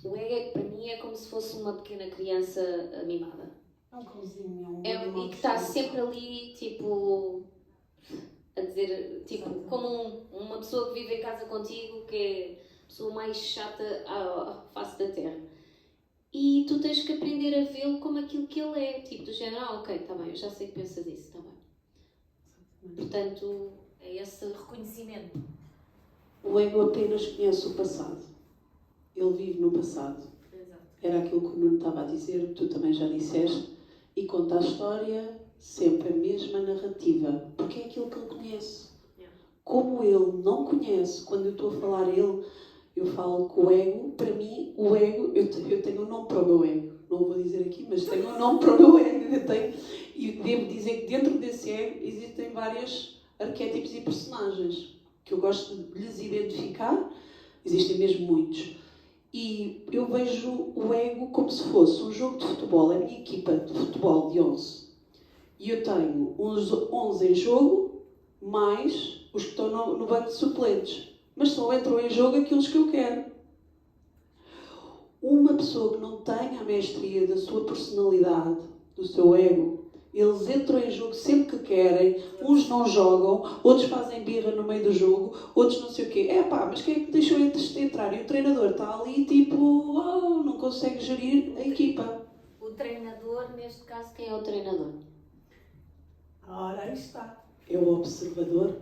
Speaker 1: O ego para mim é como se fosse uma pequena criança mimada.
Speaker 5: é um cãozinho, é um
Speaker 1: É,
Speaker 5: animal
Speaker 1: e que está
Speaker 5: de estimação.
Speaker 1: sempre ali, tipo, a dizer, tipo,
Speaker 5: Exatamente.
Speaker 1: como uma pessoa que vive em casa contigo, que é a pessoa mais chata à face da terra. E tu tens que aprender a vê-lo como aquilo que ele é, tipo, do género, ok, está bem, eu já sei que pensas isso, está bem. Portanto, é esse
Speaker 2: Reconhecimento.
Speaker 5: O ego apenas conhece o passado. Ele vive no passado.
Speaker 2: Exato.
Speaker 5: Era aquilo que o Nuno estava a dizer, tu também já disseste, e conta a história sempre a mesma narrativa, porque é aquilo que ele conhece.
Speaker 2: Yeah.
Speaker 5: Como ele não conhece, quando eu estou a falar ele, eu falo que o ego, para mim, o ego, eu tenho um nome para o meu ego, não vou dizer aqui, mas tenho um nome para o meu ego, e devo dizer que dentro desse ego existem vários arquétipos e personagens que eu gosto de lhes identificar, existem mesmo muitos. E eu vejo o ego como se fosse um jogo de futebol, a minha equipa de futebol de 11. E eu tenho uns 11 em jogo, mais os que estão no banco de suplentes. Mas só entram em jogo aqueles que eu quero. Uma pessoa que não tenha a mestria da sua personalidade, do seu ego, eles entram em jogo sempre que querem, uns não jogam, outros fazem birra no meio do jogo, outros não sei o quê. Mas quem é que deixou entrar? E o treinador está ali tipo, não consegue gerir a equipa.
Speaker 1: O treinador, neste caso, quem é o treinador?
Speaker 5: Ora, aí está. É o observador.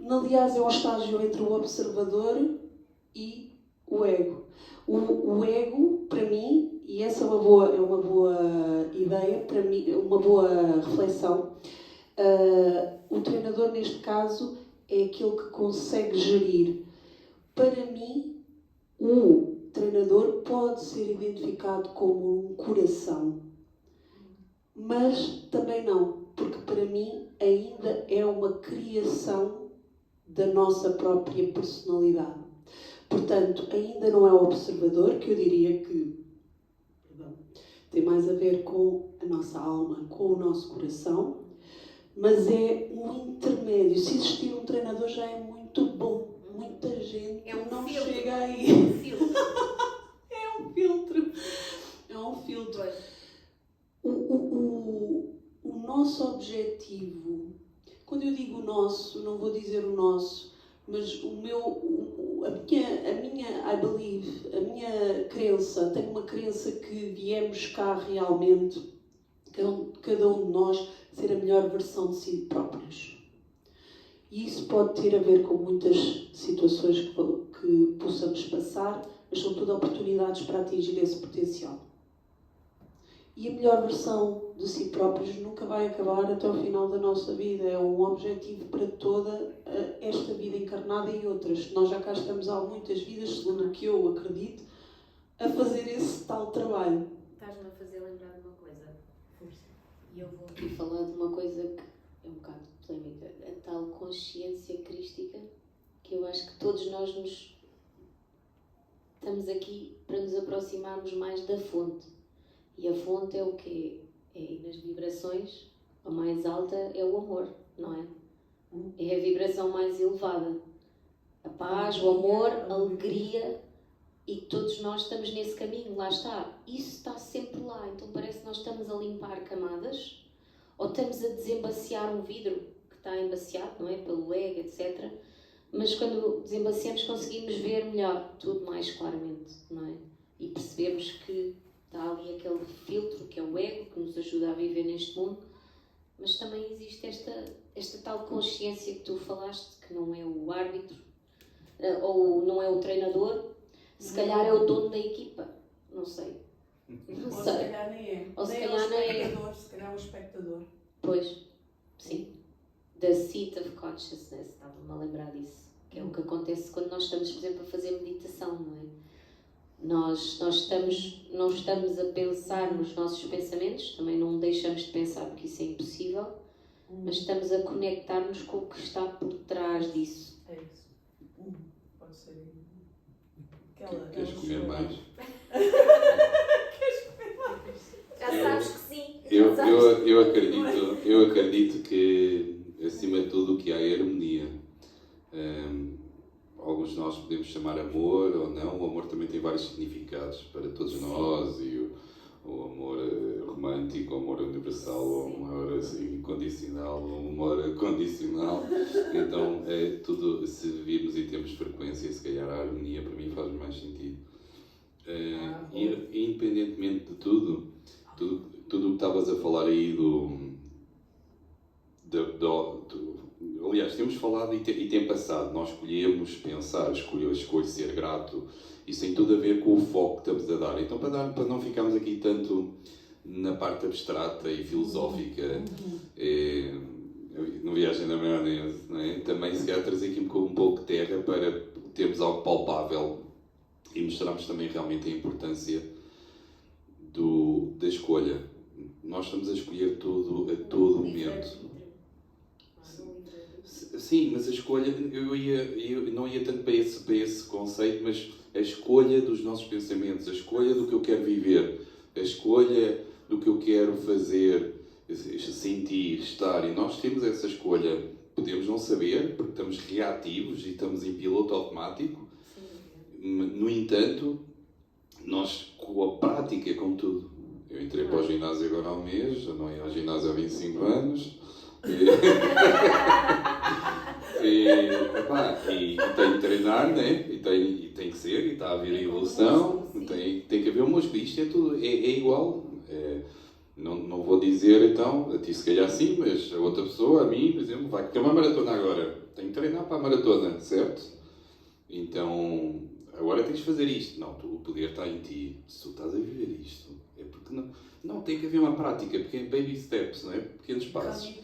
Speaker 5: Aliás, é um estágio entre o observador e o ego. O ego, para mim, e essa é uma boa ideia, para mim, uma boa reflexão, o treinador, neste caso, é aquele que consegue gerir. Para mim, o treinador pode ser identificado como um coração, mas também não, porque para mim ainda é uma criação da nossa própria personalidade. Portanto, ainda não é o observador, que eu diria que tem mais a ver com a nossa alma, com o nosso coração, mas é um intermédio. Se existir um treinador já é muito bom. Muita gente não chega aí.
Speaker 2: É um filtro.
Speaker 5: É um filtro. É um filtro. O nosso objetivo, quando eu digo nosso, não vou dizer o nosso, mas a minha crença, tenho uma crença que viemos cá realmente, cada um de nós, ser a melhor versão de si próprios. E isso pode ter a ver com muitas situações que possamos passar, mas são tudo oportunidades para atingir esse potencial. E a melhor versão de si próprios nunca vai acabar até o final da nossa vida. É um objetivo para toda esta vida encarnada e outras. Nós já cá estamos há muitas vidas, segundo o que eu acredito, a fazer esse tal trabalho.
Speaker 2: Estás-me a fazer lembrar de uma coisa.
Speaker 1: E eu vou aqui falar de uma coisa que é um bocado polémica. A tal consciência crística, que eu acho que todos nós estamos aqui para nos aproximarmos mais da fonte. E a fonte é o quê? É nas vibrações, a mais alta é o amor, não é? É a vibração mais elevada. A paz, o amor, a alegria, e todos nós estamos nesse caminho, lá está. Isso está sempre lá, então parece que nós estamos a limpar camadas, ou estamos a desembaciar um vidro que está embaciado, não é? Pelo ego, etc. Mas quando desembaciamos conseguimos ver melhor, tudo mais claramente, não é? E percebemos que está ali aquele filtro que é o ego, que nos ajuda a viver neste mundo, mas também existe esta tal consciência que tu falaste, que não é o árbitro, ou não é o treinador, se calhar é o dono da equipa, não sei. Não
Speaker 5: Ou se
Speaker 1: sei.
Speaker 5: calhar nem é.
Speaker 1: Ou se
Speaker 5: Nem
Speaker 1: calhar
Speaker 5: é o
Speaker 1: nem é.
Speaker 5: espectador, se calhar é o espectador.
Speaker 1: Pois, sim. The seat of consciousness, estava-me a lembrar disso. que é o que acontece quando nós estamos, por exemplo, a fazer meditação, não é? Nós não estamos a pensar nos nossos pensamentos, também não deixamos de pensar porque isso é impossível, mas estamos a conectar-nos com o que está por trás disso.
Speaker 6: É isso. Pode ser.
Speaker 4: Queres comer mais?
Speaker 2: Já sabes que sim.
Speaker 4: Eu acredito que, acima de tudo, o que há é harmonia. Alguns de nós podemos chamar amor ou não. O amor também tem vários significados para todos nós. E o amor romântico, o amor universal, o amor incondicional, o amor condicional. Então, tudo, se virmos e temos frequência, se calhar a harmonia para mim faz mais sentido. Independentemente de tudo o que estavas a falar aí aliás, temos falado e tem passado, nós escolhemos pensar, escolho ser grato, isso tem tudo a ver com o foco que estamos a dar. Então, para não ficarmos aqui tanto na parte abstrata e filosófica, no Viagem da Maionese, não é? Também se calhar trazer aqui um pouco de terra para termos algo palpável e mostrarmos também realmente a importância da escolha. Nós estamos a escolher tudo a todo momento. Sim, mas a escolha, eu não ia tanto para esse conceito, mas a escolha dos nossos pensamentos, a escolha do que eu quero viver, a escolha do que eu quero fazer, sentir, estar, e nós temos essa escolha. Podemos não saber, porque estamos reativos e estamos em piloto automático. No entanto, nós, com a prática, como tudo. Eu entrei para o ginásio agora há um mês, já não ia ao ginásio há 25 anos. E tenho que treinar, né? E tem que ser, e está a haver a evolução, tem que haver um músculo. Isto é tudo, é igual. Não vou dizer então, a ti se calhar sim, mas a outra pessoa, a mim, por exemplo, vai ter uma maratona agora. Tenho que treinar para a maratona, certo? Então, agora tens de fazer isto. Não, o poder está em ti. Se tu estás a viver isto, é porque não tem que haver uma prática, pequenos baby steps, não é? Pequenos passos.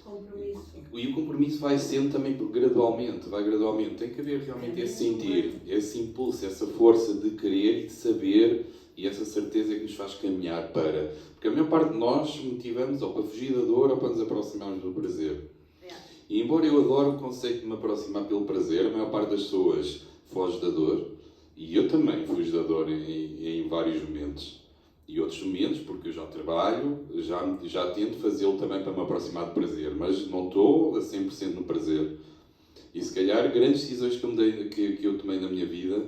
Speaker 5: Compromisso.
Speaker 4: E o compromisso vai sendo também gradualmente, tem que haver realmente esse sentir, esse impulso, essa força de querer e de saber, e essa certeza que nos faz caminhar para... Porque a maior parte de nós motivamos ou para fugir da dor ou para nos aproximarmos do prazer. E embora eu adore o conceito de me aproximar pelo prazer, a maior parte das pessoas foge da dor, e eu também fujo da dor em vários momentos. E outros momentos, porque eu já trabalho, já tento fazê-lo também para me aproximar do prazer, mas não estou a 100% no prazer. E se calhar grandes decisões que eu tomei na minha vida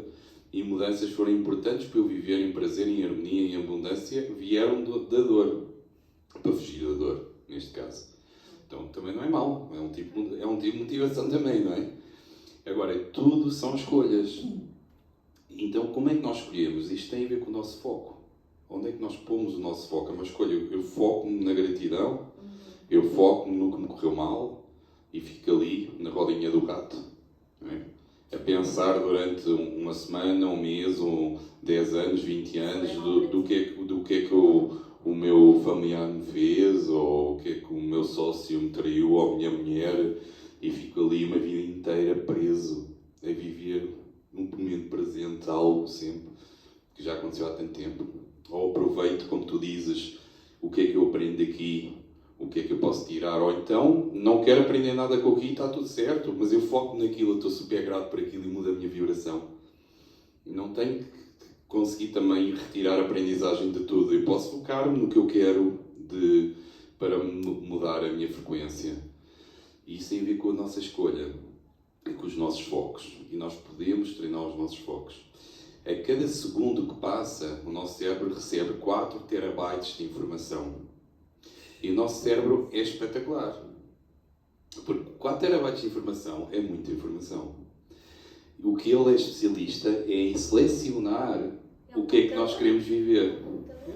Speaker 4: e mudanças foram importantes para eu viver em prazer, em harmonia, em abundância, vieram da dor, para fugir da dor, neste caso. Então também não é mau, é um tipo de motivação também, não é? Agora, tudo são escolhas. Então como é que nós escolhemos? Isto tem a ver com o nosso foco. Onde é que nós pomos o nosso foco? É uma escolha. Eu foco-me na gratidão, eu foco-me no que me correu mal e fico ali na rodinha do rato, não é? A pensar durante uma semana, um mês, 10 anos, 20 anos do que é que o meu familiar me fez, ou o que é que o meu sócio me traiu, ou a minha mulher, e fico ali uma vida inteira preso a viver num momento presente, algo sempre que já aconteceu há tanto tempo. Ou aproveito, como tu dizes, o que é que eu aprendo aqui, o que é que eu posso tirar, ou então não quero aprender nada com aqui, está tudo certo, mas eu foco naquilo, eu estou super grato por aquilo e muda a minha vibração. Não tenho que conseguir também retirar a aprendizagem de tudo, eu posso focar-me no que eu quero para mudar a minha frequência. E isso tem a ver com a nossa escolha, com os nossos focos, e nós podemos treinar os nossos focos. A cada segundo que passa, o nosso cérebro recebe 4 terabytes de informação. E o nosso cérebro é espetacular. Porque 4 terabytes de informação é muita informação. O que ele é especialista é em selecionar o que é que nós queremos viver.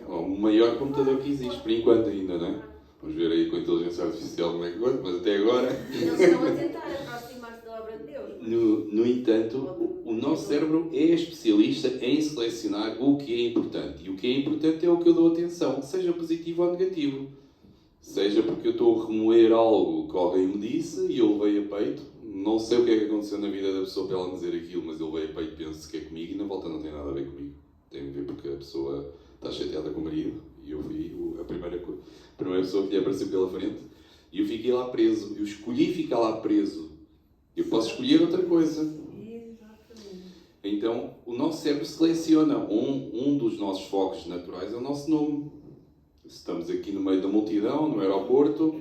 Speaker 4: É o maior computador que existe, por enquanto ainda, não é? Vamos ver aí com a inteligência artificial como é que vai, mas até agora...
Speaker 2: Eles estão a tentar aproximar-se da obra de Deus.
Speaker 4: No entanto, o nosso cérebro é especialista em selecionar o que é importante. E o que é importante é o que eu dou atenção, seja positivo ou negativo. Seja porque eu estou a remoer algo que alguém me disse e eu levei a peito, não sei o que é que aconteceu na vida da pessoa para ela me dizer aquilo, mas ele veio a peito e pensa que é comigo e na volta não tem nada a ver comigo. Tem a ver porque a pessoa está chateada com o marido e eu fui a primeira pessoa que lhe apareceu pela frente e eu fiquei lá preso. Eu escolhi ficar lá preso. Eu posso escolher outra coisa.
Speaker 6: Exatamente.
Speaker 4: Então, o nosso cérebro seleciona. Um dos nossos focos naturais é o nosso nome. Se estamos aqui no meio da multidão, no aeroporto,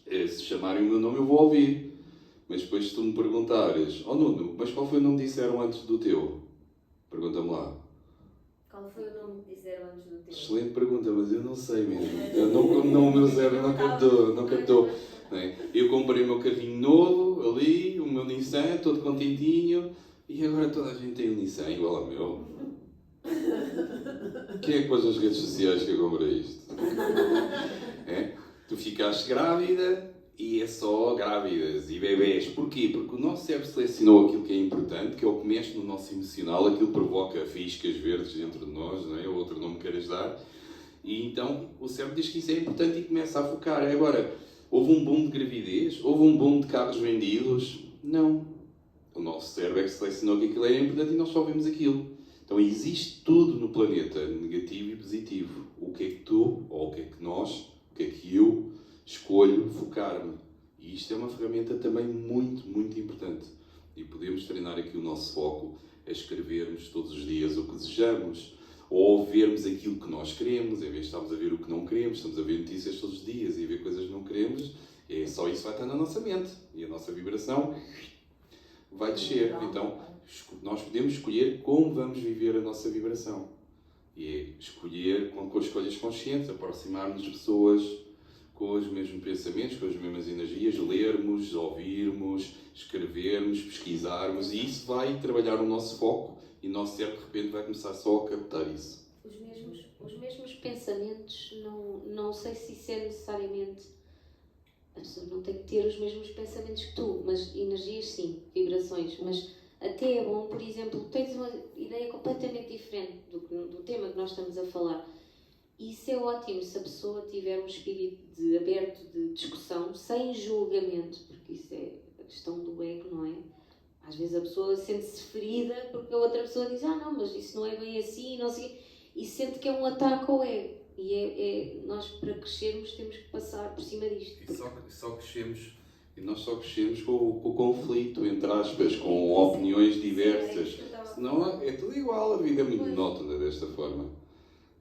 Speaker 4: se chamarem o meu nome eu vou ouvir. Mas depois se tu me perguntares, oh Nuno, mas qual foi o nome que disseram antes do teu? Pergunta-me lá.
Speaker 2: Qual foi o nome que disseram antes do teu?
Speaker 4: Excelente pergunta, mas eu não sei mesmo. Eu não, o meu cérebro não captou. Não é? Eu comprei o meu carrinho novo ali, o meu Nissan, todo contentinho, e agora toda a gente tem um Nissan igual ao meu. Quem é que pôs nas redes sociais que eu comprei isto? É? Tu ficaste grávida e é só grávidas e bebés. Porquê? Porque o nosso cérebro selecionou aquilo que é importante, que é o que mexe no nosso emocional, aquilo que provoca fiscas verdes dentro de nós, não é? Ou outro nome que queiras dar. E então o cérebro diz que isso é importante e começa a focar. Agora, houve um boom de gravidez? Houve um boom de carros vendidos? Não. O nosso cérebro é que selecionou que aquilo era importante e nós só vemos aquilo. Então existe tudo no planeta, negativo e positivo. O que é que tu, ou o que é que nós, o que é que eu escolho focar-me. E isto é uma ferramenta também muito, muito importante. E podemos treinar aqui o nosso foco a escrevermos todos os dias o que desejamos, ou vermos aquilo que nós queremos, em vez de estarmos a ver o que não queremos, estamos a ver notícias todos os dias e a ver coisas que não queremos, só isso vai estar na nossa mente. E a nossa vibração vai descer. Então, nós podemos escolher como vamos viver a nossa vibração. E é escolher com escolhas conscientes, aproximar-nos de pessoas com os mesmos pensamentos, com as mesmas energias, lermos, ouvirmos, escrevermos, pesquisarmos, e isso vai trabalhar o nosso foco e o nosso cérebro de repente vai começar só a captar isso.
Speaker 1: Os mesmos pensamentos, não sei se isso é necessariamente. A pessoa não tem que ter os mesmos pensamentos que tu, mas energias sim, vibrações, mas até é bom, por exemplo, tens uma ideia completamente diferente do tema que nós estamos a falar. Isso é ótimo se a pessoa tiver um espírito aberto de discussão, sem julgamento, porque isso é a questão do ego, não é? Às vezes a pessoa sente-se ferida porque a outra pessoa diz, não, mas isso não é bem assim, não sei, e sente que é um ataque ao ego. E nós, para crescermos, temos que passar por cima disto.
Speaker 3: E só crescemos.
Speaker 4: E nós só crescemos com o conflito, entre aspas, com opiniões diversas. Senão é tudo igual, a vida é muito monótona desta forma.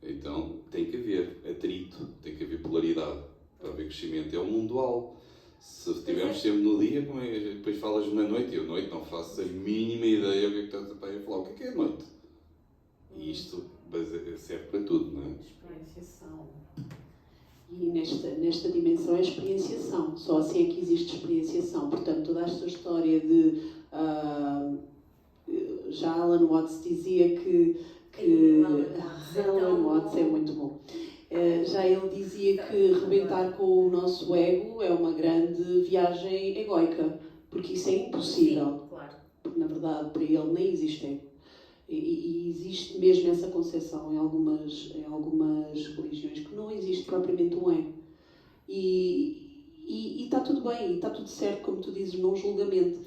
Speaker 4: Então tem que haver atrito, tem que haver polaridade para haver crescimento. É um mundo dual. Se estivermos sempre no dia, depois falas na noite, e eu à noite não faço a mínima ideia o que é que estás a falar. O que é noite? E isto serve para tudo, não é?
Speaker 6: Experienciação.
Speaker 5: E nesta dimensão é experienciação. Só assim é que existe experienciação. Portanto, toda esta história de... já Alan Watts dizia que Alan Watts é muito bom. Já ele dizia que rebentar com o nosso ego é uma grande viagem egóica, porque isso é impossível.
Speaker 2: Sim, claro.
Speaker 5: Porque, na verdade, para ele nem existe ego. E existe mesmo essa concepção em algumas religiões, que não existe propriamente um ego. E está tudo bem, e está tudo certo, como tu dizes, não julgamento.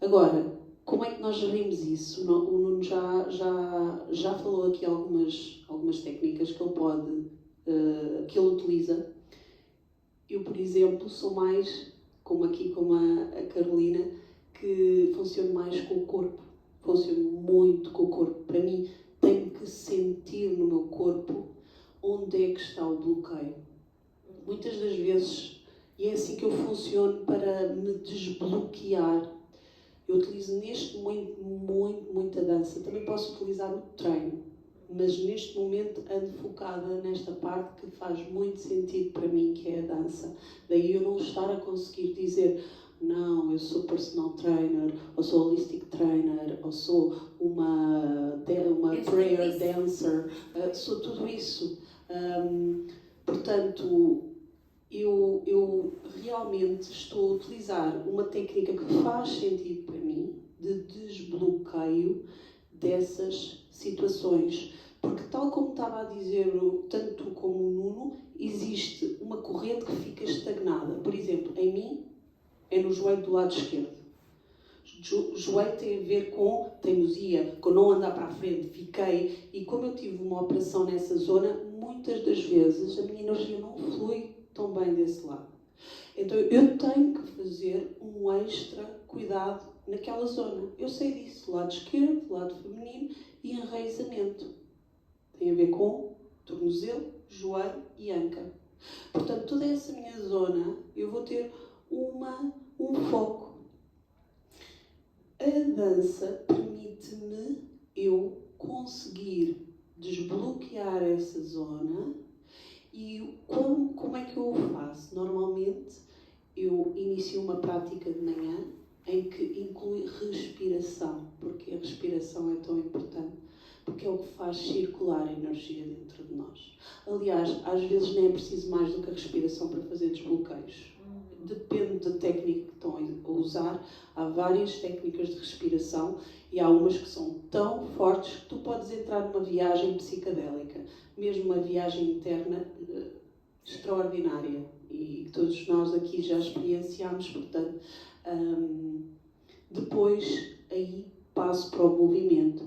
Speaker 5: Agora, como é que nós gerimos isso? O Nuno já falou aqui algumas técnicas que ele pode, que ele utiliza. Eu, por exemplo, sou mais, como a Carolina, que funciono mais com o corpo. Funciono muito com o corpo. Para mim, tenho que sentir no meu corpo onde é que está o bloqueio. Muitas das vezes, e é assim que eu funciono para me desbloquear. Eu utilizo neste momento muita dança. Também posso utilizar o treino, mas neste momento ando focada nesta parte que faz muito sentido para mim, que é a dança. Daí eu não estar a conseguir dizer, não, eu sou personal trainer, ou sou holistic trainer, ou sou uma prayer dancer, sou tudo isso. Portanto, eu realmente estou a utilizar uma técnica que faz sentido para mim, de desbloqueio dessas situações. Porque, tal como estava a dizer, tanto como o Nuno, existe uma corrente que fica estagnada. Por exemplo, em mim, é no joelho do lado esquerdo. Joelho tem a ver com teimosia, com não andar para a frente, fiquei. E como eu tive uma operação nessa zona, muitas das vezes a minha energia não flui tão bem desse lado. Então eu tenho que fazer um extra cuidado naquela zona. Eu sei disso, lado esquerdo, lado feminino e enraizamento. Tem a ver com tornozelo, joelho e anca. Portanto, toda essa minha zona, eu vou ter um foco. A dança permite-me eu conseguir desbloquear essa zona. E como é que eu o faço? Normalmente, eu inicio uma prática de manhã em que inclui respiração. Porque a respiração é tão importante. Porque é o que faz circular a energia dentro de nós. Aliás, às vezes nem é preciso mais do que a respiração para fazer desbloqueios. Depende da técnica que estão a usar. Há várias técnicas de respiração e há umas que são tão fortes que tu podes entrar numa viagem psicadélica. Mesmo uma viagem interna extraordinária. E todos nós aqui já experienciámos, portanto, depois aí passo para o movimento.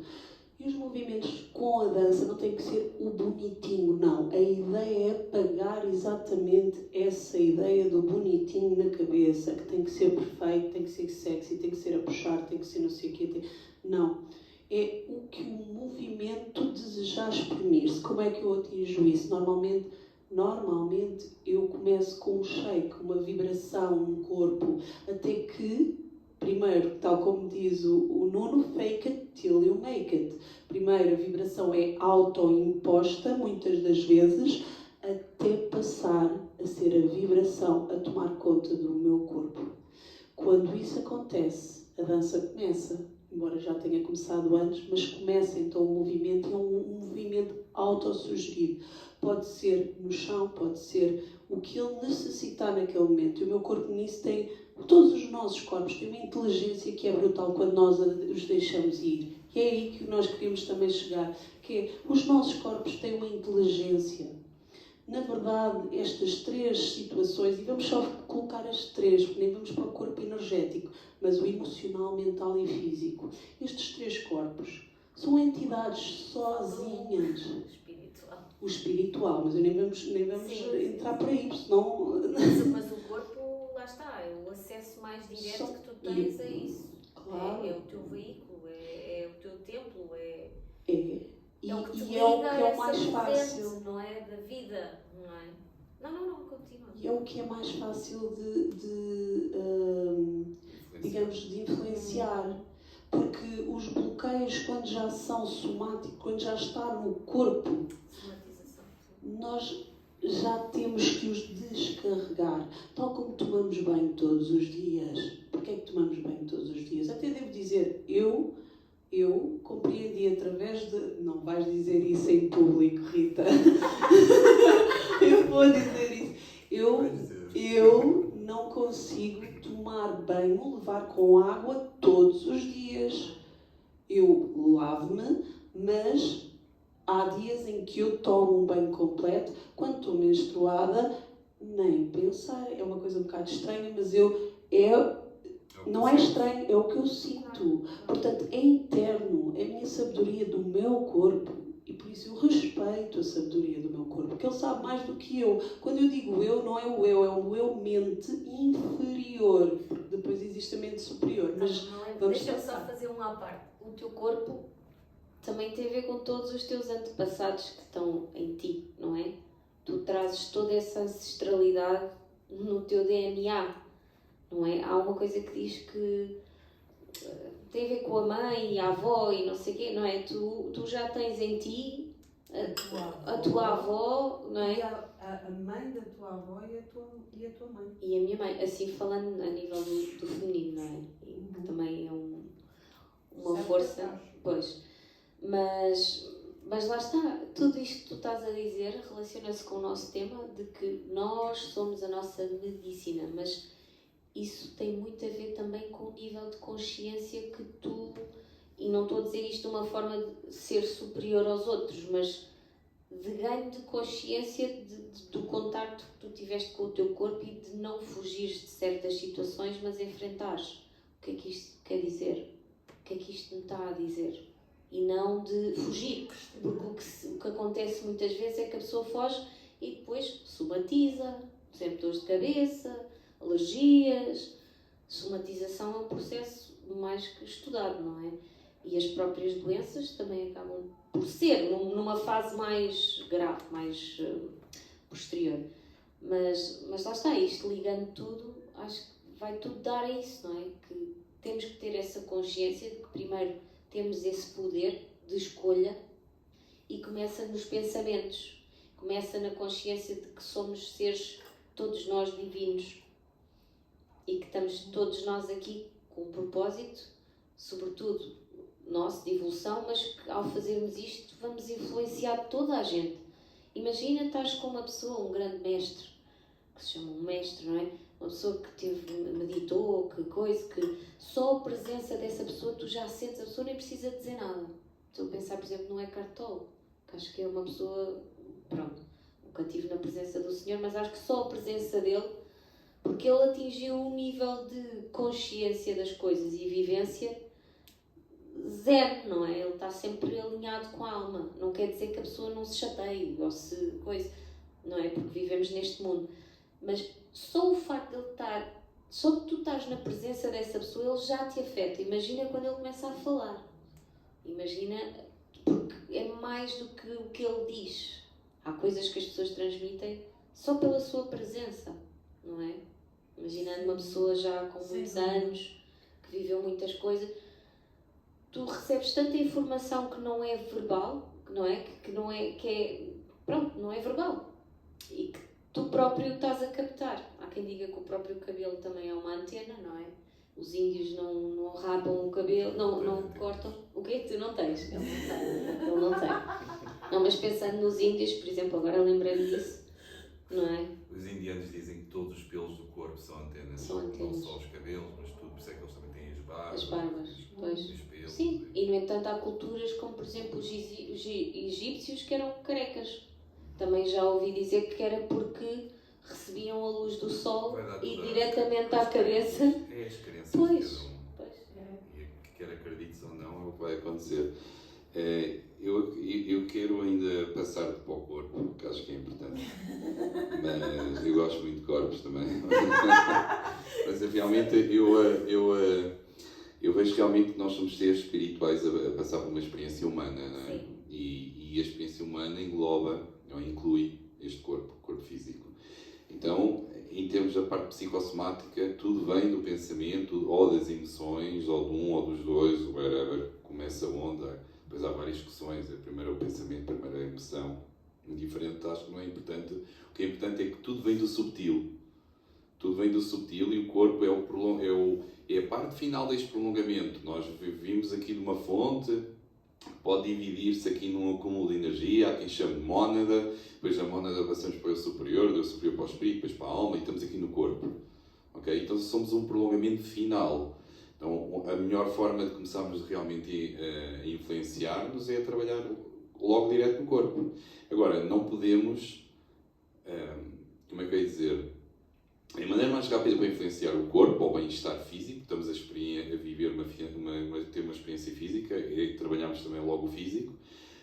Speaker 5: E os movimentos com a dança não tem que ser o bonitinho, não. A ideia é apagar exatamente essa ideia do bonitinho na cabeça, que tem que ser perfeito, tem que ser sexy, tem que ser a puxar, tem que ser não sei o quê. Não. É o que o movimento desejar exprimir-se. Como é que eu atinjo isso? Normalmente eu começo com um shake, uma vibração no corpo, até que, primeiro, tal como diz o Nuno, fake it till you make it. Primeiro, a vibração é autoimposta, muitas das vezes, até passar a ser a vibração a tomar conta do meu corpo. Quando isso acontece, a dança começa, embora já tenha começado antes, mas começa então o movimento, e é um movimento autossugerido. Pode ser no chão, pode ser o que ele necessitar naquele momento. E o meu corpo nisso tem, todos os nossos corpos têm uma inteligência que é brutal quando nós os deixamos ir. E é aí que nós queremos também chegar, que é, os nossos corpos têm uma inteligência. Na verdade, estas três situações, e vamos só colocar as três, porque nem vamos para o corpo energético, mas o emocional, mental e físico. Estes três corpos são entidades sozinhas. O espiritual, mas nem vamos entrar por aí, senão...
Speaker 2: Mas o corpo, lá está, é o acesso mais direto que tu tens a isso.
Speaker 5: Claro.
Speaker 2: É o teu veículo, é o teu templo, é
Speaker 5: E
Speaker 2: o que te
Speaker 5: é o
Speaker 2: liga
Speaker 5: que
Speaker 2: a
Speaker 5: é o
Speaker 2: essa
Speaker 5: mais fácil.
Speaker 2: corrente, não é? Da vida, não é? Não, continua.
Speaker 5: E é o que é mais fácil digamos, de influenciar. Porque os bloqueios, quando já são somáticos, quando já está no corpo,
Speaker 2: Somatização.
Speaker 5: nós já temos que os descarregar. Tal como tomamos banho todos os dias. Porquê é que tomamos banho todos os dias? Até devo dizer, eu compreendi através de... Não vais dizer isso em público, Rita. Eu vou dizer isso. Eu não consigo tomar banho, levar com água todos os dias. Eu lavo-me, mas há dias em que eu tomo um banho completo. Quando estou menstruada, nem pensar. É uma coisa um bocado estranha, mas não é estranho, é o que eu sinto. Portanto, é interno, é a minha sabedoria do meu corpo. E por isso eu respeito a sabedoria do meu corpo, porque ele sabe mais do que eu. Quando eu digo eu, não é o eu mente inferior, porque depois existe a mente superior. Mas
Speaker 2: Deixa-me só fazer uma à parte.
Speaker 1: O teu corpo também tem a ver com todos os teus antepassados que estão em ti, não é? Tu trazes toda essa ancestralidade no teu DNA, não é? Há uma coisa que diz que tem a ver com a mãe e a avó e não sei o quê, não é? Tu já tens em ti a tua avó, não é?
Speaker 6: A mãe da tua avó e a tua mãe.
Speaker 1: E a minha mãe, assim falando a nível do feminino, não é? E que também é uma
Speaker 6: Certo,
Speaker 1: força, pois. Mas lá está, tudo isto que tu estás a dizer relaciona-se com o nosso tema de que nós somos a nossa medicina, mas isso tem muito a ver também com o nível de consciência que tu, e não estou a dizer isto de uma forma de ser superior aos outros, mas de ganho de consciência do contacto que tu tiveste com o teu corpo e de não fugires de certas situações, mas enfrentares. O que é que isto quer dizer? O que é que isto me está a dizer? E não de fugir, porque o que acontece muitas vezes é que a pessoa foge e depois somatiza, sempre dores de cabeça, alergias. Somatização é um processo mais que estudado, não é? E as próprias doenças também acabam por ser numa fase mais grave, mais posterior. Mas lá está, isto ligando tudo, acho que vai tudo dar a isso, não é? Que temos que ter essa consciência de que primeiro temos esse poder de escolha e começa nos pensamentos, começa na consciência de que somos seres, todos nós divinos, e que estamos todos nós aqui com um propósito, sobretudo nosso, de evolução, mas que ao fazermos isto vamos influenciar toda a gente. Imagina estás com uma pessoa, um grande mestre, que se chama um mestre, não é? Uma pessoa que meditou, que só a presença dessa pessoa, tu já sentes, a pessoa nem precisa dizer nada. Estou a pensar, por exemplo, no Eckhart Tolle, que acho que é uma pessoa, pronto, nunca estive na presença do Senhor, mas acho que só a presença dele, porque ele atingiu um nível de consciência das coisas e vivência zero, não é? Ele está sempre alinhado com a alma. Não quer dizer que a pessoa não se chateie ou se coisa, não é? Porque vivemos neste mundo. Mas só o facto de ele estar, só de tu estás na presença dessa pessoa, ele já te afeta. Imagina quando ele começa a falar. Imagina, porque é mais do que o que ele diz. Há coisas que as pessoas transmitem só pela sua presença, não é? Imaginando uma pessoa já com muitos anos, que viveu muitas coisas, tu recebes tanta informação que não é verbal, não é? Pronto, não é verbal. E que tu próprio estás a captar. Há quem diga que o próprio cabelo também é uma antena, não é? Os índios não rapam o cabelo, não cortam. O quê? Tu não tens? Ele não tem. Não, mas pensando nos índios, por exemplo, agora lembrei-me disso, não é?
Speaker 3: Os indianos dizem que todos os pelos do corpo são antenas.
Speaker 1: São antenas.
Speaker 3: Não só os cabelos, mas tudo. Por isso é que eles também têm as barbas.
Speaker 1: As barbas, pois.
Speaker 3: Os pelos.
Speaker 1: Sim, e no entanto há culturas como, por exemplo, os egípcios que eram carecas. Também já ouvi dizer que era porque recebiam a luz do sol e diretamente à cabeça.
Speaker 3: É as crenças
Speaker 1: Pois.
Speaker 3: de cada um.
Speaker 1: Pois.
Speaker 3: E quer acredites ou não,
Speaker 4: O que vai acontecer. Eu quero ainda passar para o corpo, que acho que é importante. Mas eu gosto muito de corpos também. Mas realmente eu vejo realmente que nós somos seres espirituais a passar por uma experiência humana, não é? E a experiência humana engloba, ou inclui este corpo, o corpo físico. Então, em termos da parte psicossomática, tudo vem do pensamento, ou das emoções, ou de um ou dos dois, whatever, começa onde. Depois há várias discussões, primeiro é o pensamento, primeiro é a emoção. Indiferente, acho que não é importante. O que é importante é que tudo vem do subtil. Tudo vem do subtil e o corpo é a parte final deste prolongamento. Nós vivemos aqui de uma fonte, pode dividir-se aqui num acúmulo de energia, há quem chame de mónada, depois da mónada passamos para o superior, do superior para o espírito, depois para a alma e estamos aqui no corpo. Okay? Então somos um prolongamento final. Então a melhor forma de começarmos realmente a influenciar-nos é a trabalhar logo direto no corpo. Agora, não podemos, como é que eu ia dizer, a maneira mais rápida para influenciar o corpo ou o bem-estar físico, estamos a viver ter uma experiência física, é trabalhamos também logo o físico.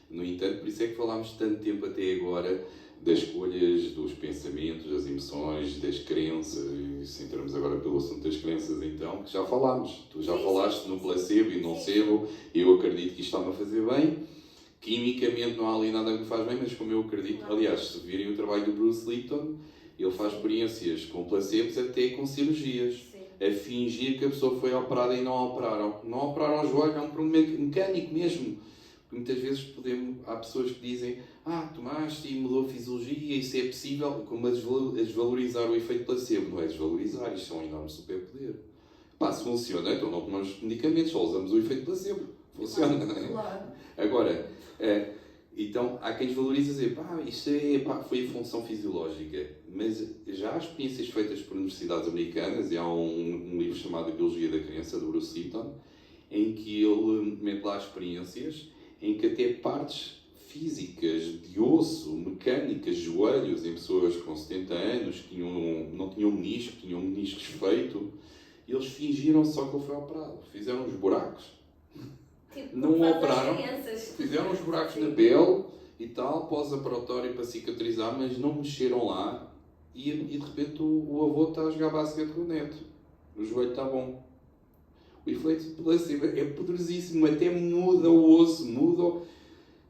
Speaker 4: No entanto, por isso é que falámos tanto tempo até agora das escolhas, dos pensamentos, das emoções, das crenças, e se entramos agora pelo assunto das crenças, então, que já falámos. Tu já falaste no placebo e no nocebo, eu acredito que isto está-me a fazer bem. Quimicamente não há ali nada que me faz bem, mas como eu acredito, aliás, se virem o trabalho do Bruce Lipton, ele faz experiências com placebos até com cirurgias. A fingir que a pessoa foi operada e não operaram. Não operaram o joelho, é um problema mecânico mesmo. Porque muitas vezes há pessoas que dizem tomaste e mudou a fisiologia, isso é possível, como a desvalorizar o efeito placebo. Não é desvalorizar, isto é um enorme superpoder. Se funciona, então não tomamos medicamentos, só usamos o efeito placebo. Funciona, não é?
Speaker 6: Claro.
Speaker 4: Agora, então há quem desvaloriza dizer, isto foi a função fisiológica, mas já há experiências feitas por universidades americanas, e há um livro chamado Biologia da Crença, do Bruce Lipton, em que ele mete lá experiências em que até partes físicas, de osso, mecânicas, joelhos, em pessoas com 70 anos que não tinham menisco, tinham meniscos feito, E eles fingiram só que ele foi operado. Fizeram uns buracos.
Speaker 2: Tipo,
Speaker 4: Não
Speaker 2: faz às
Speaker 4: operaram.
Speaker 2: crianças.
Speaker 4: Fizeram uns buracos na pele e tal, pós-operatório para cicatrizar, mas não mexeram lá. E de repente o avô está a jogar basquete com o neto. O joelho está bom. O efeito placebo é poderosíssimo, até muda o osso, muda.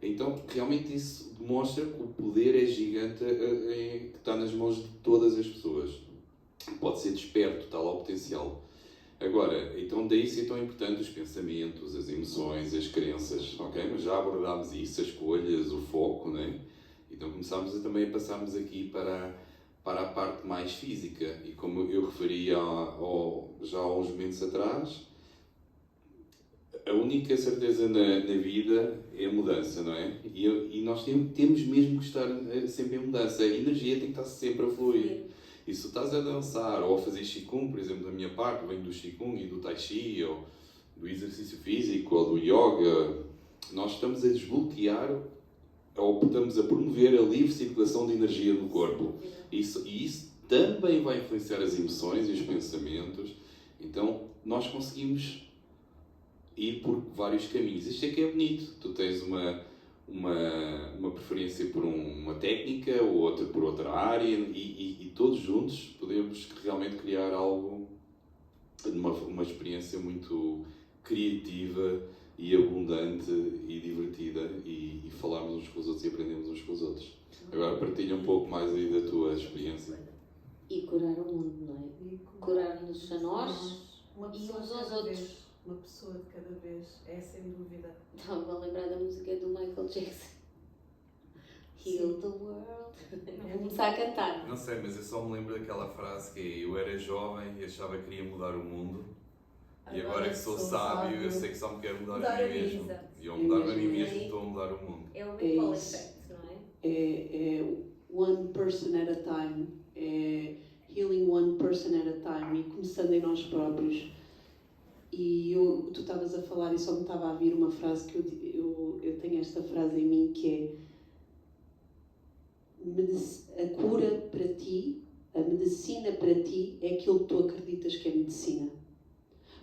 Speaker 4: Então, realmente isso demonstra que o poder é gigante, que está nas mãos de todas as pessoas. Pode ser desperto, está lá o potencial. Agora, então daí ser tão importante os pensamentos, as emoções, as crenças, ok? Mas já abordámos isso, as escolhas, o foco, né? Então começámos também a passarmos aqui para a parte mais física. E como eu referi já há uns momentos atrás, a única certeza na vida é a mudança, não é? E nós temos mesmo que estar sempre em mudança. A energia tem que estar sempre a fluir. E se estás a dançar ou a fazer Qigong, por exemplo, da minha parte, venho do Qigong e do Tai Chi, ou do exercício físico, ou do Yoga, nós estamos a desbloquear ou estamos a promover a livre circulação de energia no corpo. E isso também vai influenciar as emoções e os pensamentos. Então, nós conseguimos ir por vários caminhos. Isto é que é bonito. Tu tens uma preferência por uma técnica, ou outra por outra área, e todos juntos podemos realmente criar algo, uma experiência muito criativa e abundante e divertida, e falarmos uns com os outros e aprendermos uns com os outros. Agora partilha um pouco mais aí da tua experiência.
Speaker 1: E curar o mundo, não é?
Speaker 6: E
Speaker 1: Curar-nos a nós
Speaker 6: uma
Speaker 1: e
Speaker 6: pessoa
Speaker 1: uns
Speaker 6: de
Speaker 1: aos
Speaker 6: cada
Speaker 1: outros.
Speaker 6: vez. Uma pessoa de cada vez, é sem dúvida.
Speaker 1: Estava a lembrar da música do Michael Jackson. Heal the world. Vou começar a cantar.
Speaker 3: Não sei, mas eu só me lembro daquela frase que é: eu era jovem e achava que queria mudar o mundo. E agora que sou sábio, eu sei que só me quero mudar a mim mesmo.
Speaker 2: Exato.
Speaker 3: E ao mudar-me a mim mesmo, estou a mudar o mundo.
Speaker 2: É o Ripple
Speaker 5: isso.
Speaker 2: Effect, não é?
Speaker 5: É one person at a time, é healing one person at a time, e começando em nós próprios. E tu estavas a falar e só me estava a vir uma frase que eu tenho esta frase em mim, que é: a cura para ti, a medicina para ti é aquilo que tu acreditas que é medicina.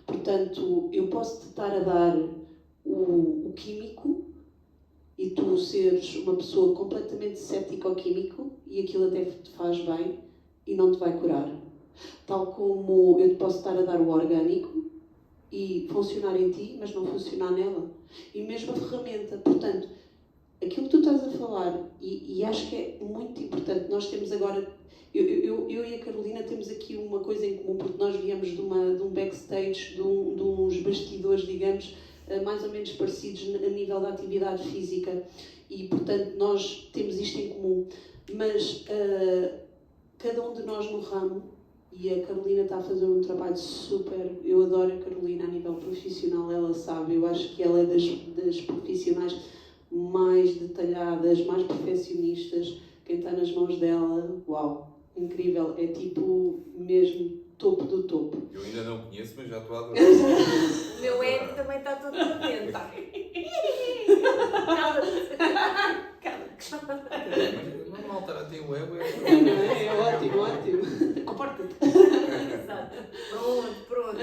Speaker 5: Portanto, eu posso te estar a dar o químico e tu seres uma pessoa completamente cética ao químico e aquilo até te faz bem e não te vai curar. Tal como eu te posso estar a dar o orgânico e funcionar em ti, mas não funcionar nela. E mesmo a ferramenta. Portanto, aquilo que tu estás a falar, e acho que é muito importante, nós temos agora, eu e a Carolina temos aqui uma coisa em comum, porque nós viemos de um backstage, de uns bastidores, digamos, mais ou menos parecidos a nível da atividade física, e portanto nós temos isto em comum, mas cada um de nós no ramo, e a Carolina está a fazer um trabalho super, eu adoro a Carolina a nível profissional, ela sabe, eu acho que ela é das profissionais mais detalhadas, mais perfeccionistas, quem está nas mãos dela, uau, incrível, é tipo mesmo topo do topo.
Speaker 3: Eu ainda não conheço, mas já estou a adorar.
Speaker 2: O meu ego também está todo contente.
Speaker 3: Mas não maltar tem o ego,
Speaker 5: É ótimo, ótimo. Comporta-te.
Speaker 2: Exato. Pronto.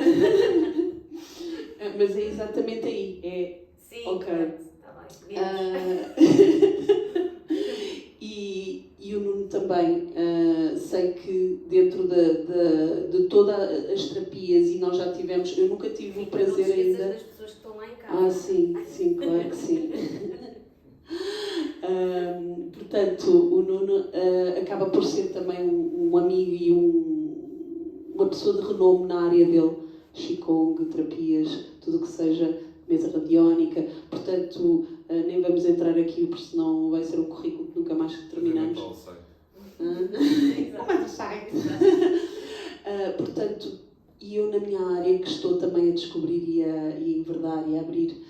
Speaker 5: Mas é exatamente aí, é
Speaker 2: Sim,
Speaker 5: ok.
Speaker 2: Está bem.
Speaker 5: E o Nuno também, sei que dentro de todas as terapias, e nós já tivemos, eu nunca tive o prazer ainda.
Speaker 2: das pessoas que estão lá em casa.
Speaker 5: Sim, claro que sim. Portanto, o Nuno acaba por ser também um amigo e uma pessoa de renome na área dele, Qigong, terapias, tudo o que seja mesa radiónica. Portanto, nem vamos entrar aqui, porque senão vai ser um currículo que nunca mais terminamos. Portanto, e eu na minha área que estou também a descobrir e a enverdar e a abrir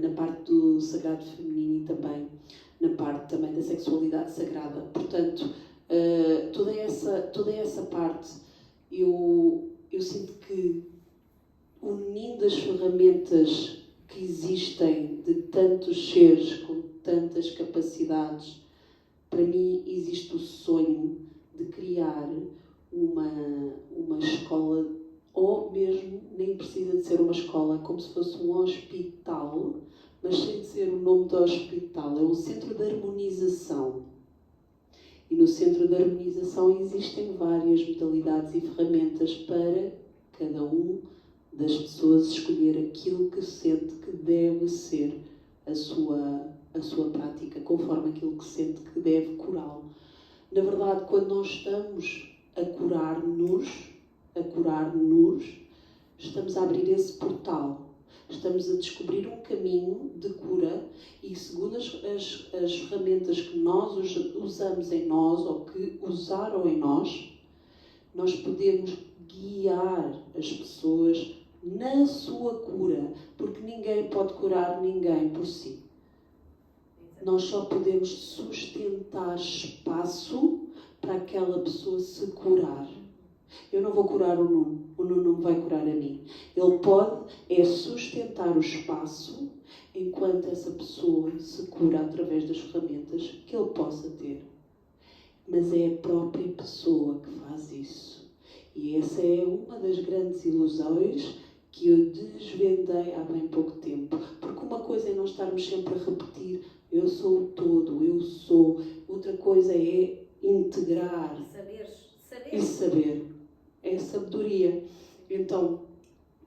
Speaker 5: na parte do sagrado feminino e também na parte também da sexualidade sagrada. Portanto, toda essa parte, eu sinto que unindo as ferramentas que existem de tantos seres com tantas capacidades, para mim existe o sonho de criar uma escola ou mesmo nem precisa de ser uma escola, como se fosse um hospital, mas sem ser o nome do hospital, é um centro de harmonização. E no centro de harmonização existem várias modalidades e ferramentas para cada um das pessoas escolher aquilo que sente que deve ser a sua prática, conforme aquilo que sente que deve curá-lo. Na verdade, quando nós estamos a curar-nos, estamos a abrir esse portal. Estamos a descobrir um caminho de cura e, segundo as ferramentas que nós usamos em nós ou que usaram em nós, nós podemos guiar as pessoas na sua cura, porque ninguém pode curar ninguém por si. Nós só podemos sustentar espaço para aquela pessoa se curar. Eu não vou curar o Nuno não vai curar a mim. Ele pode sustentar o espaço enquanto essa pessoa se cura através das ferramentas que ele possa ter. Mas é a própria pessoa que faz isso. E essa é uma das grandes ilusões que eu desvendei há bem pouco tempo. Porque uma coisa é não estarmos sempre a repetir eu sou o todo, eu sou. Outra coisa é integrar. E saber. É sabedoria. Então,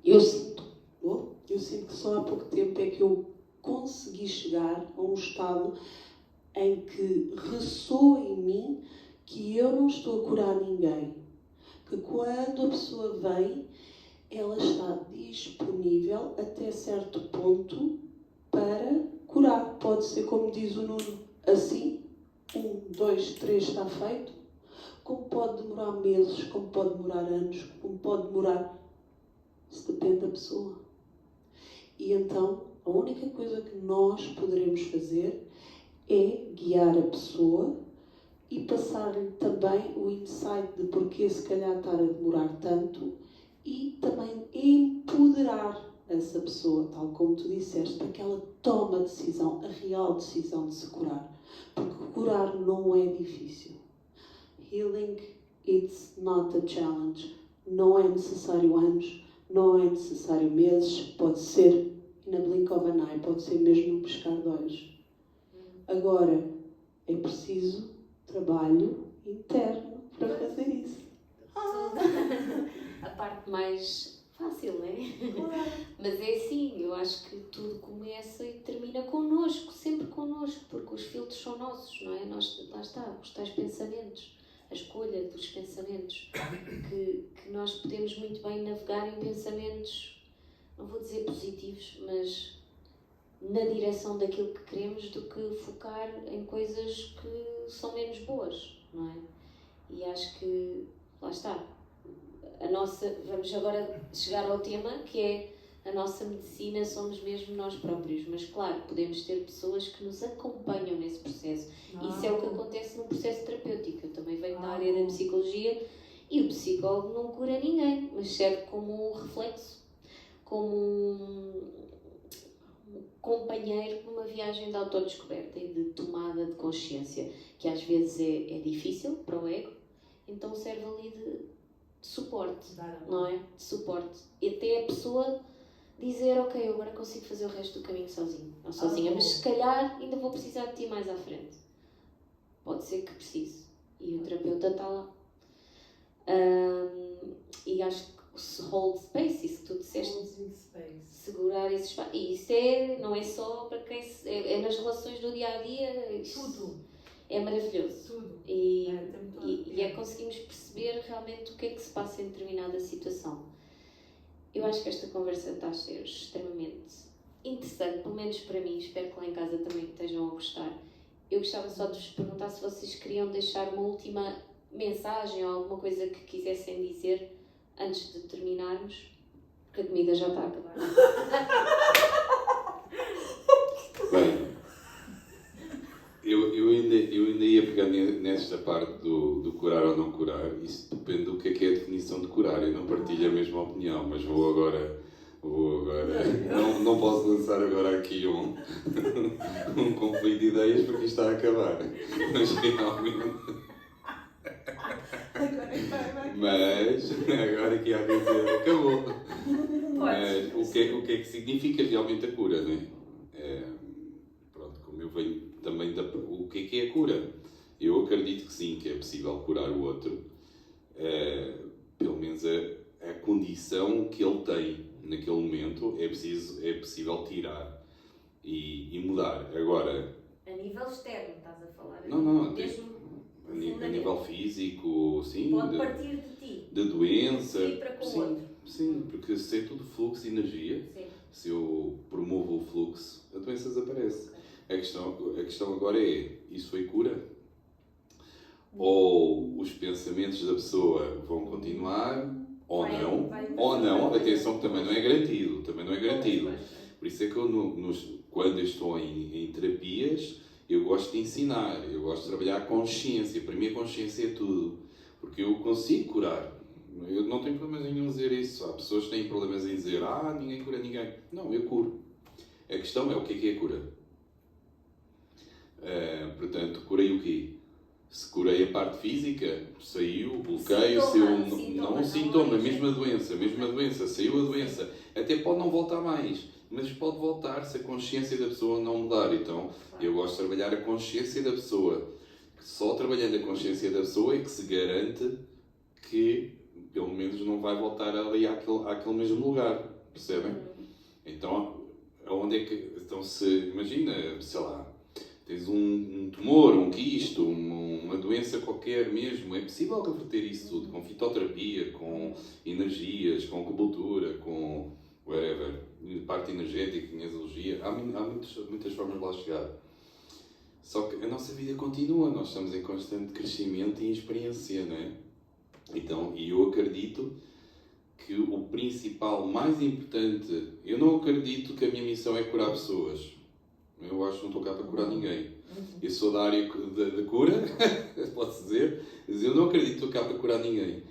Speaker 5: eu sinto que só há pouco tempo é que eu consegui chegar a um estado em que ressoa em mim que eu não estou a curar ninguém. Que quando a pessoa vem, ela está disponível até certo ponto para curar. Pode ser como diz o Nuno, assim, 1, 2, 3 está feito. Como pode demorar meses, como pode demorar anos, como pode demorar... Isso depende da pessoa. E então, a única coisa que nós poderemos fazer é guiar a pessoa e passar-lhe também o insight de porquê se calhar estar a demorar tanto e também empoderar essa pessoa, tal como tu disseste, para que ela tome a decisão, a real decisão de se curar. Porque curar não é difícil. Healing, it's not a challenge. Não é necessário anos, não é necessário meses, pode ser na blink of an eye, pode ser mesmo no piscar de olhos. Agora, é preciso trabalho interno para fazer isso.
Speaker 1: A parte mais fácil, não é? Mas é assim, eu acho que tudo começa e termina connosco, sempre connosco, porque os filtros são nossos, não é? Lá está, os tais pensamentos, a escolha dos pensamentos, que nós podemos muito bem navegar em pensamentos, não vou dizer positivos, mas na direção daquilo que queremos, do que focar em coisas que são menos boas, não é? E acho que, lá está, vamos agora chegar ao tema, que é a nossa medicina, somos mesmo nós próprios, mas claro, podemos ter pessoas que nos acompanham nesse processo. Isso é o que acontece no processo terapêutico. Eu também venho da área da psicologia e o psicólogo não cura ninguém, mas serve como reflexo, como um companheiro numa viagem de autodescoberta e de tomada de consciência, que às vezes é difícil para o ego, então serve ali de suporte, não é? De suporte. E até a pessoa dizer, ok, eu agora consigo fazer o resto do caminho sozinho, ou sozinha, mas se calhar ainda vou precisar de ti mais à frente. Pode ser que precise. E o terapeuta está lá. E acho que se hold space, isso que tu disseste, segurar esse espaço. E isso não é só para quem é nas relações do dia a dia.
Speaker 6: Tudo.
Speaker 1: É maravilhoso.
Speaker 6: Tudo.
Speaker 1: E conseguimos perceber realmente o que é que se passa em determinada situação. Eu acho que esta conversa está a ser extremamente interessante, pelo menos para mim, espero que lá em casa também estejam a gostar. Eu gostava só de vos perguntar se vocês queriam deixar uma última mensagem ou alguma coisa que quisessem dizer antes de terminarmos, porque a comida já está a acabar.
Speaker 4: Bem, eu ainda ia pegar nesta parte do curar ou não curar. Isso depende do que é a definição de curar. Eu não partilho a mesma opinião, mas vou agora não posso lançar agora aqui um conflito de ideias porque isto está a acabar. Mas finalmente...
Speaker 6: Agora vai
Speaker 4: Mas, agora que há que dizer, acabou. Mas o que é que significa realmente a cura, não é? Pronto, como eu venho também o que é a cura? Eu acredito que sim, que é possível curar o outro. Pelo menos a condição que ele tem naquele momento é possível tirar e mudar. Agora...
Speaker 2: A nível externo, estás a falar?
Speaker 4: Não,
Speaker 2: mesmo
Speaker 4: a nível físico, sim.
Speaker 2: Pode partir de ti.
Speaker 4: De doença.
Speaker 2: De ti para com o outro.
Speaker 4: Sim, porque se é tudo fluxo de energia,
Speaker 2: Sim.
Speaker 4: se eu promovo o fluxo, a doença desaparece. A questão agora é, isso foi cura? Ou os pensamentos da pessoa vão continuar, ou não. Atenção que também não é garantido. Por isso é que eu, quando eu estou em terapias, eu gosto de ensinar, eu gosto de trabalhar a consciência. Para mim a consciência é tudo, porque eu consigo curar. Eu não tenho problemas nenhum em dizer isso. Há pessoas que têm problemas em dizer, ninguém cura ninguém. Não, eu curo. A questão é o que é a cura. Portanto, curei o quê? Se curei a parte física, saiu, bloqueio, não um sintoma, a mesma doença, saiu a doença. Até pode não voltar mais, mas pode voltar se a consciência da pessoa não mudar. Então, eu gosto de trabalhar a consciência da pessoa. Só trabalhando a consciência da pessoa é que se garante que, pelo menos, não vai voltar ali àquele mesmo lugar. Percebem? Então, aonde é que... Então, imagina, sei lá, tens um tumor, um quisto, uma doença qualquer mesmo, é possível reverter isso tudo com fitoterapia, com energias, com acupuntura, com whatever, parte energética, kinesiologia. Há muitas formas de lá chegar. Só que a nossa vida continua, nós estamos em constante crescimento e experiência, não é? Então, e eu acredito que o principal, mais importante, eu não acredito que a minha missão é curar pessoas. Eu acho que não estou cá para curar ninguém. Eu sou da área da cura, posso dizer, mas eu não acredito que estou cá para curar ninguém.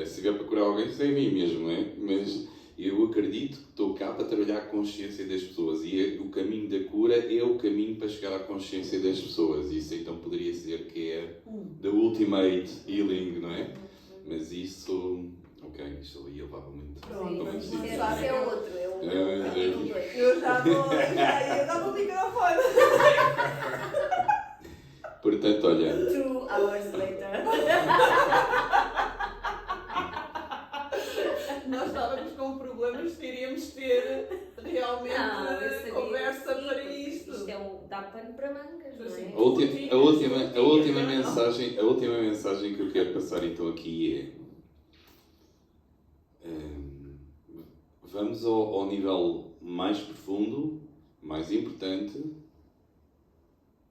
Speaker 4: Se vier para curar alguém, isso é em mim mesmo, não é? Mas eu acredito que estou cá para trabalhar a consciência das pessoas e o caminho da cura é o caminho para chegar à consciência das pessoas. Isso então poderia ser que é the ultimate healing, não é? Mas isso... Ok, isto ali levava muito.
Speaker 6: Pronto, vamos
Speaker 2: Isso
Speaker 6: começar.
Speaker 2: é outro.
Speaker 6: Eu já ia dar o microfone.
Speaker 4: Portanto, olha...
Speaker 2: 2 hours later.
Speaker 6: Nós estávamos com problemas que iríamos ter realmente conversa para isto.
Speaker 2: Isto dá pano para mangas, não é?
Speaker 4: A última mensagem que eu quero passar então aqui é... vamos ao nível mais profundo, mais importante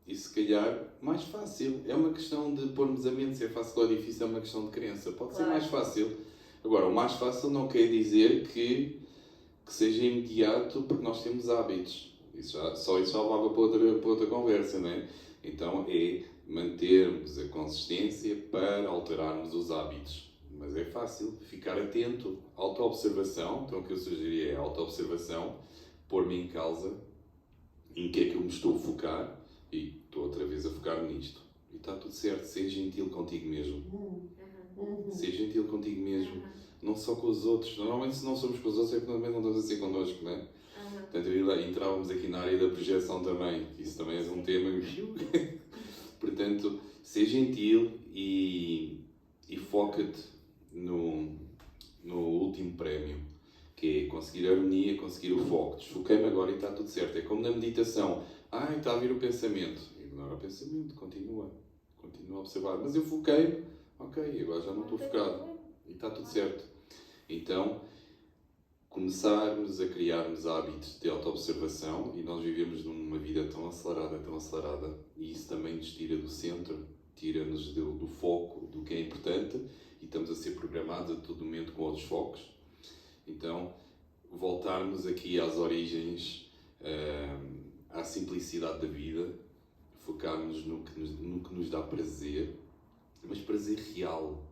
Speaker 4: e se calhar mais fácil. É uma questão de pormos a mente, se é fácil ou difícil, é uma questão de crença. Pode ser mais fácil. Agora, o mais fácil não quer dizer que seja imediato, porque nós temos hábitos. Só isso já levava para outra conversa, não é? Então é mantermos a consistência para alterarmos os hábitos. Mas é fácil ficar atento, autoobservação. Então o que eu sugeria é autoobservação, pôr-me em causa em que é que eu me estou a focar e estou outra vez a focar nisto. E está tudo certo, ser gentil contigo mesmo. Ser gentil contigo mesmo, não só com os outros. Normalmente se não somos com os outros é porque também não estamos a ser connosco, não é? Portanto, entrávamos aqui na área da projeção também, que isso também é um tema. Portanto, ser gentil e foca-te no último prémio, que é conseguir a harmonia, conseguir o foco. Desfoquei-me agora e está tudo certo. É como na meditação. Está a vir o pensamento. Ignora o pensamento, continua a observar. Mas eu foquei-me, ok, agora já não estou focado. E está tudo certo. Então, começarmos a criarmos hábitos de autoobservação, e nós vivemos numa vida tão acelerada, e isso também nos tira do centro, tira-nos do foco, do que é importante, e estamos a ser programados a todo momento com outros focos. Então, voltarmos aqui às origens, à simplicidade da vida, focarmos no que nos dá prazer, mas prazer real,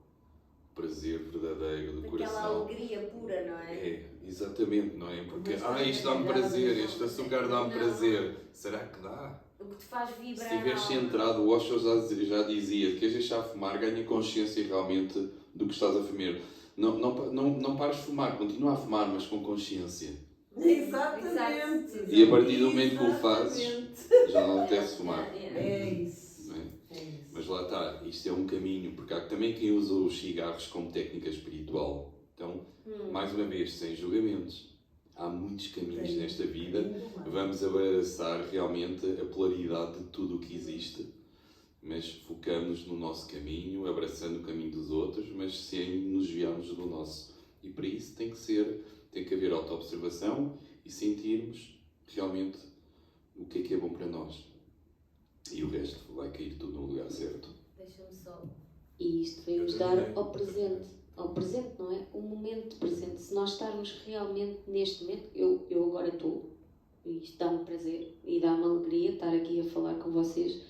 Speaker 4: prazer verdadeiro do coração.
Speaker 2: Aquela alegria pura, não é?
Speaker 3: Exatamente, não é? Porque,
Speaker 2: Mas
Speaker 3: isto dá-me
Speaker 2: também
Speaker 3: prazer,
Speaker 2: não.
Speaker 3: este açúcar dá-me
Speaker 2: Não.
Speaker 3: prazer. Será que dá?
Speaker 2: O que te faz
Speaker 3: Se
Speaker 2: vibrar.
Speaker 3: estiveres
Speaker 2: na alma.
Speaker 3: centrado, o Osho já dizia, queres deixar de fumar, ganha consciência realmente do que estás a fumar. Não pares de fumar, continua a fumar, mas com consciência.
Speaker 6: Exatamente.
Speaker 3: E a partir do momento que o fazes,
Speaker 6: Exatamente.
Speaker 3: já não apetece fumar.
Speaker 6: É isso.
Speaker 3: Não é?
Speaker 6: É isso.
Speaker 3: Mas lá está, isto é um caminho, porque há também quem usa os cigarros como técnica espiritual. Então, mais uma vez, sem julgamentos. Há muitos caminhos nesta vida. Vamos abraçar realmente a polaridade de tudo o que existe, mas focamos no nosso caminho, abraçando o caminho dos outros, mas sem nos desviarmos do nosso. E para isso tem que haver autoobservação e sentirmos realmente o que é bom para nós. E o resto vai cair tudo no lugar certo.
Speaker 2: Deixa-me só.
Speaker 1: E isto vem-nos dar ao presente, não é? O momento presente. Se nós estarmos realmente neste momento, eu agora estou, e isto dá-me prazer e dá-me alegria estar aqui a falar com vocês,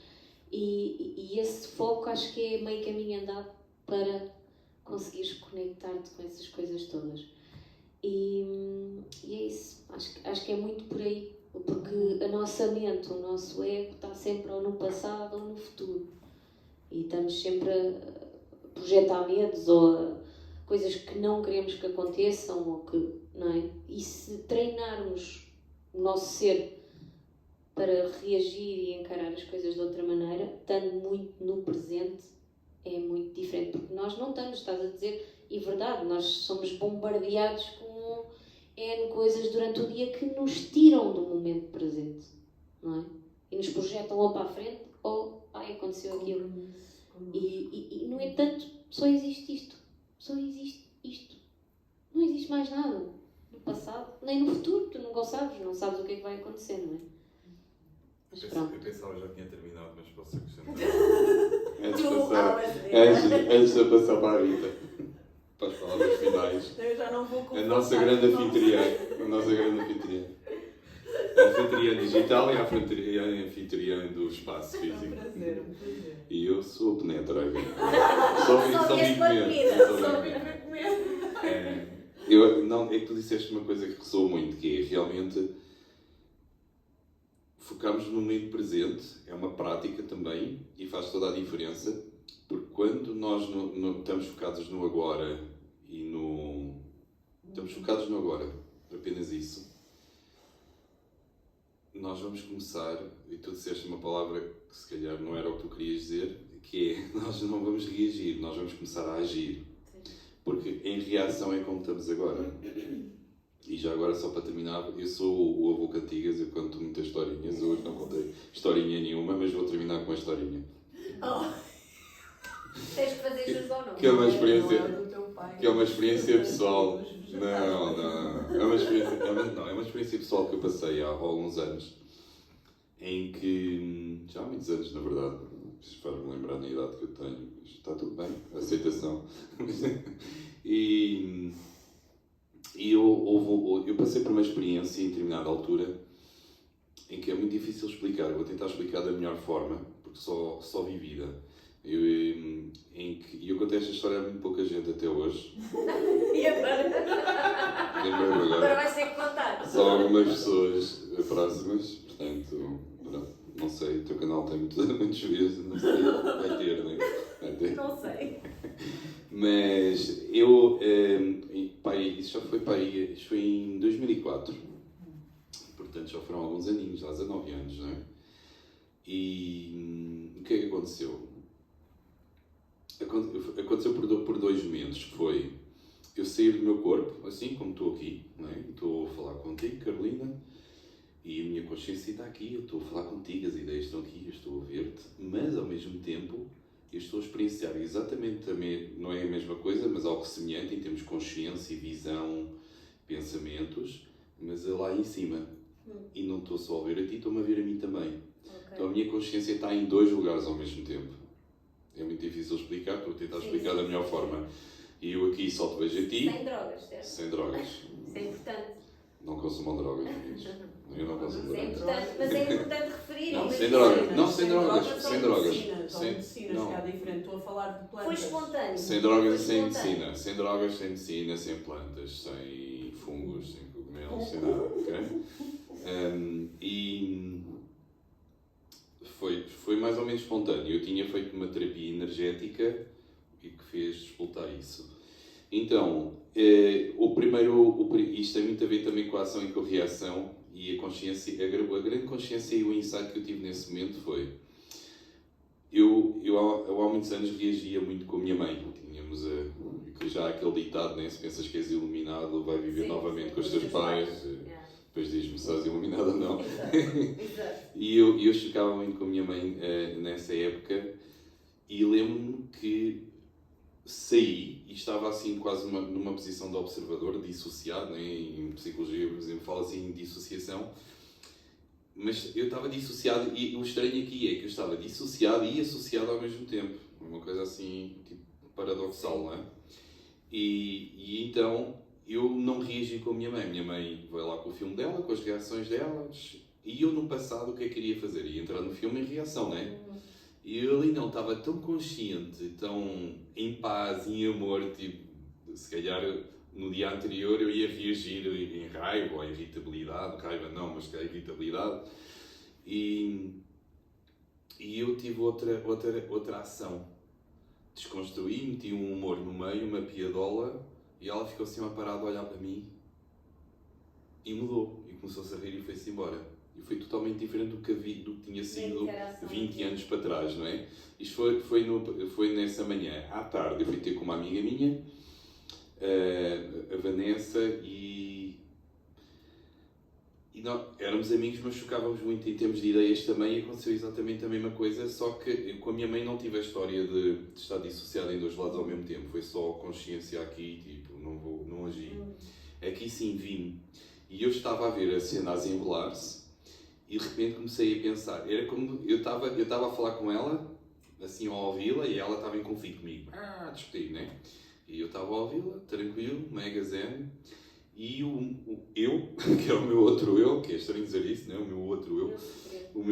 Speaker 1: e esse foco acho que é meio caminho andado para conseguires conectar-te com essas coisas todas. E é isso, acho que é muito por aí, porque a nossa mente, o nosso ego está sempre ou no passado ou no futuro, e estamos sempre a projetar medos ou a coisas que não queremos que aconteçam, ou que, não é? E se treinarmos o nosso ser para reagir e encarar as coisas de outra maneira, estando muito no presente, é muito diferente, porque nós não estamos, estás a dizer, e verdade, nós somos bombardeados com N coisas durante o dia que nos tiram do momento presente, não é? E nos projetam ou para a frente, ou, aconteceu aquilo. E no entanto, só existe isto. Só existe isto. Não existe mais nada. No passado, nem no futuro. Tu nunca o sabes. Não sabes o que é que vai acontecer, não é? Mas pronto.
Speaker 3: Eu pensava que já tinha terminado, mas posso acrescentar. Antes de passar para a Rita, para as palavras finais.
Speaker 6: Eu já não vou
Speaker 3: A nossa grande anfitriã. A anfitriã digital e a anfitriã do espaço físico.
Speaker 6: É um prazer.
Speaker 3: E eu sou a Penetra.
Speaker 2: Só vieste para comida.
Speaker 6: Só vim para comer.
Speaker 3: Não, é que tu disseste uma coisa que ressoa muito, que é realmente focarmos no momento presente, é uma prática também e faz toda a diferença, porque quando nós estamos focados no agora estamos focados no agora, apenas isso, nós vamos começar, e tu disseste uma palavra que se calhar não era o que tu querias dizer, que é, nós não vamos reagir, nós vamos começar a agir. Porque em reação é como estamos agora. E já agora, só para terminar, eu sou o avô Cantigas, eu conto muitas historinhas, hoje não contei historinha nenhuma, mas vou terminar com uma historinha.
Speaker 2: Tens de fazer jus ou não?
Speaker 3: Que é uma experiência,
Speaker 6: Não é do teu pai.
Speaker 3: que é uma experiência pessoal. Não. É uma experiência pessoal que eu passei há alguns anos, em que, já há muitos anos na verdade, isto faz-me lembrar na idade que eu tenho, está tudo bem, aceitação. E eu passei por uma experiência em determinada altura em que é muito difícil explicar, eu vou tentar explicar da melhor forma, porque só vi vida. E eu contei esta história a muito pouca gente até hoje.
Speaker 2: E agora?
Speaker 3: Lembrei-me
Speaker 2: Agora
Speaker 3: agora.
Speaker 2: vais ter que contar.
Speaker 3: Só algumas pessoas próximas, portanto, não sei, o teu canal tem muitos views, não sei, vai ter, né? Vai ter.
Speaker 2: Não sei.
Speaker 3: Mas isso já foi isto foi em 2004, portanto já foram alguns aninhos, há 19 anos, não é? E o que é que aconteceu? Aconteceu por dois momentos, que foi eu sair do meu corpo, assim como estou aqui, não é? Estou a falar contigo, Carolina, e a minha consciência está aqui, eu estou a falar contigo, as ideias estão aqui, eu estou a ver-te, mas ao mesmo tempo eu estou a experienciar exatamente não é a mesma coisa, mas algo semelhante em termos de consciência, visão, pensamentos, mas é lá em cima. E não estou só a ver a ti, estou-me a ver a mim também.
Speaker 2: Okay.
Speaker 3: Então a minha consciência está em dois lugares ao mesmo tempo. É muito difícil explicar, estou a tentar explicar da melhor forma. E eu aqui só te vejo a ti.
Speaker 2: Sem drogas, certo?
Speaker 3: Sem drogas.
Speaker 2: Isso é importante.
Speaker 3: Não consumam drogas, meninos. Eu não consumo
Speaker 2: Isso é
Speaker 3: drogas.
Speaker 2: importante, mas é importante referir.
Speaker 3: Não,
Speaker 2: Imagina.
Speaker 3: sem drogas. Não, sem drogas.
Speaker 6: São
Speaker 3: Sem drogas.
Speaker 6: medicinas, são
Speaker 3: Sem-
Speaker 6: medicinas,
Speaker 3: não.
Speaker 6: que é diferente. Estou a falar de plantas.
Speaker 2: Foi espontâneo.
Speaker 3: Sem drogas e
Speaker 2: Foi
Speaker 3: sem
Speaker 2: espontâneo.
Speaker 3: medicina. Sem drogas, sem medicina, sem plantas, sem
Speaker 4: fungos, sem cogumelos, sem nada, ok? E foi mais ou menos espontâneo. Eu tinha feito uma terapia energética e que fez despoltar isso. Então, isto tem muito a ver também com a ação e com a reação, e a consciência, a grande consciência e o insight que eu tive nesse momento foi, eu há muitos anos reagia muito com a minha mãe. Tínhamos já aquele ditado, né? Se pensas que és iluminado, vai viver novamente com os teus pais. Depois diz-me se és iluminado ou não.
Speaker 2: Exato.
Speaker 4: E eu chocava muito com a minha mãe nessa época, e lembro-me que saí e estava assim quase numa posição de observador, dissociado, né? Em psicologia, por exemplo, fala assim de dissociação, mas eu estava dissociado, e o estranho aqui é que eu estava dissociado e associado ao mesmo tempo, uma coisa assim, tipo, paradoxal, não é? E então eu não reagi com a minha mãe veio lá com o filme dela, com as reações dela, e eu no passado o que é que queria fazer? Ia entrar no filme em reação, não é? E eu ali não estava tão consciente, tão em paz, em amor, tipo, se calhar no dia anterior eu ia reagir em raiva ou irritabilidade, raiva não, mas que é irritabilidade, e eu tive outra ação, desconstruí, meti um humor no meio, uma piadola, e ela ficou assim parada a olhar para mim, e mudou, e começou-se a rir e foi-se embora. E foi totalmente diferente do que tinha sido 20 anos para trás, não é? Isto foi nessa manhã. À tarde eu fui ter com uma amiga minha, a Vanessa, e nós éramos amigos, mas chocávamos muito em termos de ideias também, e aconteceu exatamente a mesma coisa, só que com a minha mãe não tive a história de estar dissociada em dois lados ao mesmo tempo, foi só consciência aqui, tipo, não agi. Aqui sim vim, e eu estava a ver a cena a desenrolar-se, e de repente comecei a pensar, era como eu estava a falar com ela, assim, a ouvi-la, e ela estava em conflito comigo, a discutir, né? E eu estava a ouvi-la, tranquilo, mega zen, e eu, que é o meu outro eu, que é estranho dizer isso, né? O meu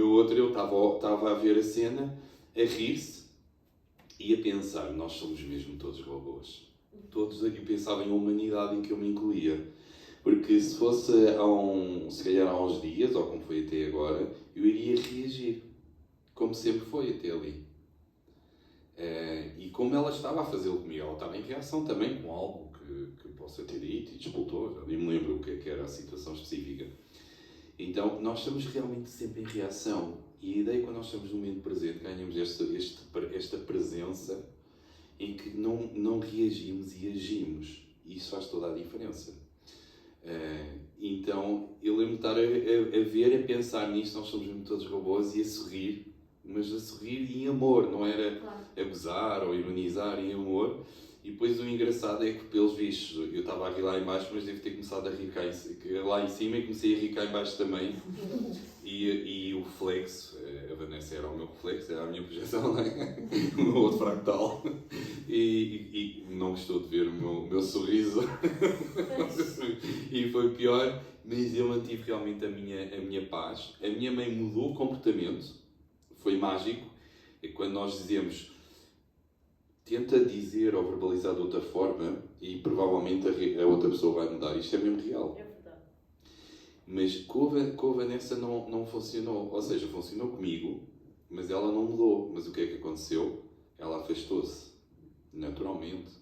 Speaker 4: outro eu estava a ver a cena, a rir-se e a pensar, nós somos mesmo todos robôs. Todos, eu pensava em uma humanidade em que eu me incluía. Porque se fosse se calhar há uns dias, ou como foi até agora, eu iria reagir, como sempre foi até ali. E como ela estava a fazê-lo comigo, ela estava em reação também com algo que possa ter dito e despoltou, já nem me lembro o que era a situação específica. Então, nós estamos realmente sempre em reação. E a ideia é que quando nós estamos no momento presente, ganhamos esta presença em que não reagimos e agimos. E isso faz toda a diferença. Então, eu lembro de estar a ver, a pensar nisto, nós somos mesmo todos robôs, e a sorrir, mas a sorrir em amor, não era a gozar ou ironizar, em amor. E depois o engraçado é que, pelos vistos, eu estava a rir lá em baixo, mas devo ter começado a rir lá em cima, e comecei a rir cá em baixo também. E o reflexo, a Vanessa era o meu reflexo, era a minha projeção, não é? O meu outro fractal. E não gostou de ver o meu sorriso. E foi pior, mas eu mantive realmente a minha paz. A minha mãe mudou o comportamento, foi mágico. É quando nós dizemos, tenta dizer ou verbalizar de outra forma, e provavelmente a outra pessoa vai mudar. Isto é mesmo real. Mas com a Vanessa não funcionou. Ou seja, funcionou comigo, mas ela não mudou. Mas o que é que aconteceu? Ela afastou-se, naturalmente.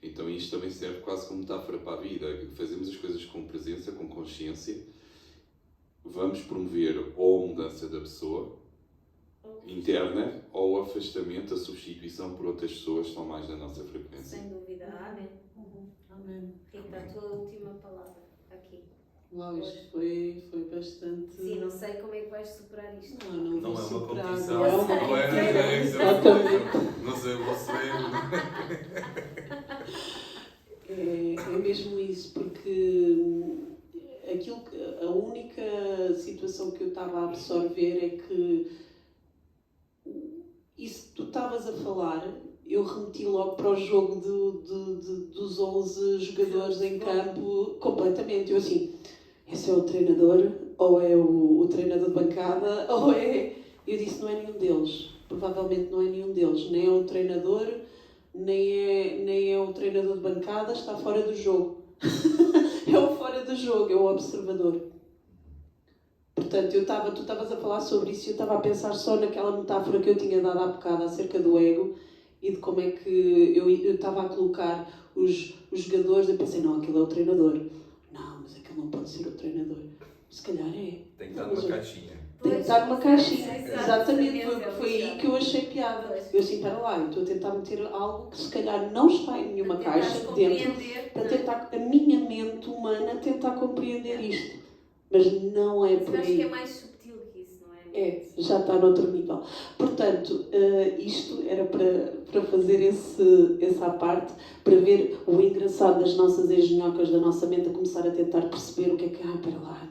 Speaker 4: Então isto também serve quase como metáfora para a vida. Fazemos as coisas com presença, com consciência. Vamos promover ou a mudança da pessoa interna, ou o afastamento, a substituição por outras pessoas que estão mais na nossa frequência.
Speaker 2: Sem dúvida. Amém.
Speaker 5: Amém.
Speaker 2: Rita, a tua última palavra aqui.
Speaker 5: Uau, isto foi bastante...
Speaker 2: Sim, não sei como é que vais superar isto.
Speaker 5: Não
Speaker 3: Não
Speaker 5: vou
Speaker 3: é uma
Speaker 5: superar,
Speaker 3: competição,
Speaker 5: não é uma
Speaker 3: não é
Speaker 5: competição.
Speaker 3: não sei você.
Speaker 5: É mesmo isso, porque a única situação que eu estava a absorver é que isso que tu estavas a falar, eu remeti logo para o jogo dos 11 jogadores em campo completamente. Eu assim, esse é o treinador, ou é o treinador de bancada, ou é... Eu disse, não é nenhum deles. Provavelmente não é nenhum deles. Nem é o treinador, nem é o treinador de bancada, está fora do jogo. É o jogadora do jogo, é o observador. Portanto, tu estavas a falar sobre isso e eu estava a pensar só naquela metáfora que eu tinha dado há bocado acerca do ego e de como é que eu estava a colocar os jogadores. Eu pensei, não, aquilo é o treinador. Não, mas aquilo não pode ser o treinador. Se calhar é.
Speaker 7: Tem que estar numa caixinha.
Speaker 5: Tem que estar numa caixinha. Exatamente, foi
Speaker 2: Exatamente,
Speaker 5: aí que eu achei piada. Eu assim, para lá, eu estou a tentar meter algo que se calhar não está em nenhuma caixa dentro, para tentar, a minha mente humana tentar compreender isto. Mas não é por
Speaker 2: Eu acho que é
Speaker 5: aí.
Speaker 2: mais subtil que isso, não é?
Speaker 5: É, já está noutro nível. Portanto, isto era para fazer essa parte, para ver o engraçado das nossas engenhocas da nossa mente, a começar a tentar perceber o que é que, para lá,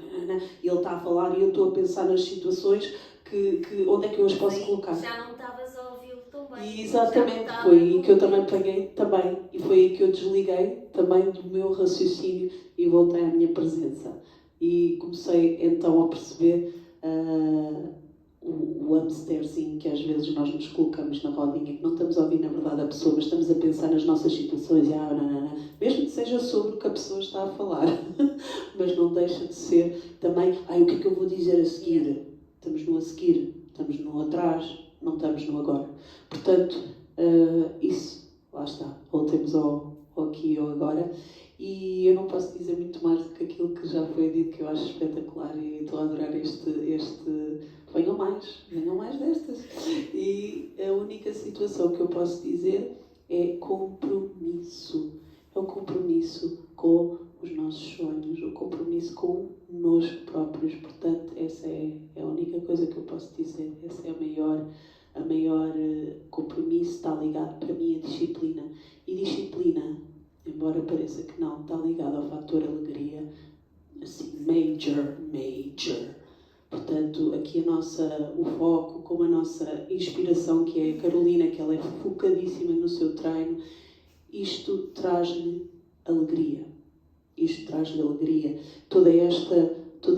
Speaker 5: e ele está a falar e eu estou a pensar nas situações que onde é que eu as posso colocar.
Speaker 2: Já não estavas a ouvi-lo tão bem.
Speaker 5: E exatamente, foi aí que eu também peguei também, e foi aí que eu desliguei também do meu raciocínio e voltei à minha presença. E comecei então a perceber o hamsterzinho que às vezes nós nos colocamos na rodinha, que não estamos a ouvir na verdade a pessoa, mas estamos a pensar nas nossas situações e mesmo que seja sobre o que a pessoa está a falar, mas não deixa de ser também, o que é que eu vou dizer a seguir? Estamos no a seguir, estamos no atrás, não estamos no agora. Portanto, isso, lá está, voltemos ao aqui e ao agora. E eu não posso dizer muito mais do que aquilo que já foi dito, que eu acho espetacular e estou a adorar este... Venham mais destas. E a única situação que eu posso dizer é compromisso. É o compromisso com os nossos sonhos, o compromisso com nós próprios. Portanto, essa é a única coisa que eu posso dizer. Essa é a maior compromisso, está ligado para mim a disciplina. E disciplina, embora pareça que não, está ligado ao fator alegria, assim, major. Portanto, aqui o foco, como a nossa inspiração, que é a Carolina, que ela é focadíssima no seu treino, isto traz-lhe alegria. Todo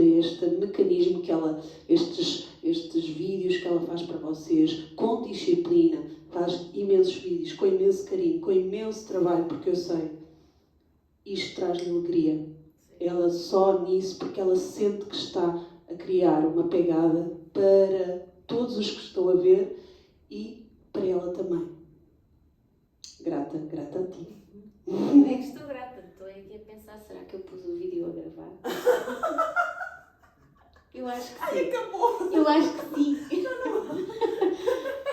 Speaker 5: este mecanismo que ela, estes vídeos que ela faz para vocês, com disciplina, faz imensos vídeos, com imenso carinho, com imenso trabalho, porque eu sei, isto traz-lhe alegria. Ela só nisso, porque ela sente que está a criar uma pegada para todos os que estão a ver e para ela também. Grata a ti.
Speaker 2: É que estou grata, estou aqui a pensar, será que eu pus o vídeo a gravar? Eu acho que sim.
Speaker 6: Acabou!
Speaker 2: Eu acho que sim.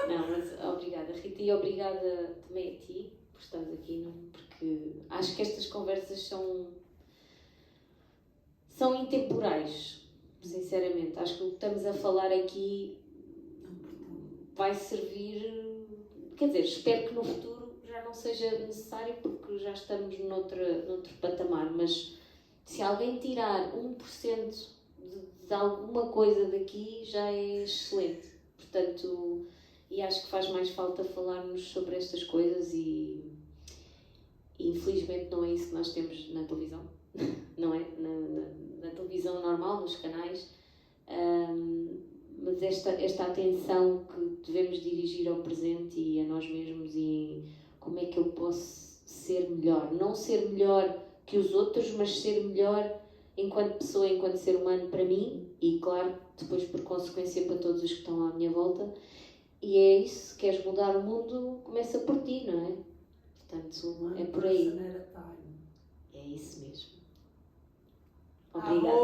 Speaker 2: Não, mas obrigada, Rita, e obrigada também a ti por estares aqui, porque acho que estas conversas são intemporais, sinceramente. Acho que o que estamos a falar aqui vai servir, quer dizer, espero que no futuro já não seja necessário, porque já estamos noutro patamar, mas se alguém tirar 1% de alguma coisa daqui, já é excelente. Portanto, e acho que faz mais falta falarmos sobre estas coisas e infelizmente não é isso que nós temos na televisão, não é? Na televisão normal, nos canais, mas esta atenção que devemos dirigir ao presente e a nós mesmos e como é que eu posso ser melhor. Não ser melhor que os outros, mas ser melhor enquanto pessoa, enquanto ser humano para mim e, claro, depois por consequência para todos os que estão à minha volta. E é isso, se queres mudar o mundo, começa por ti, não é? Portanto, é por aí. É isso mesmo. Obrigada.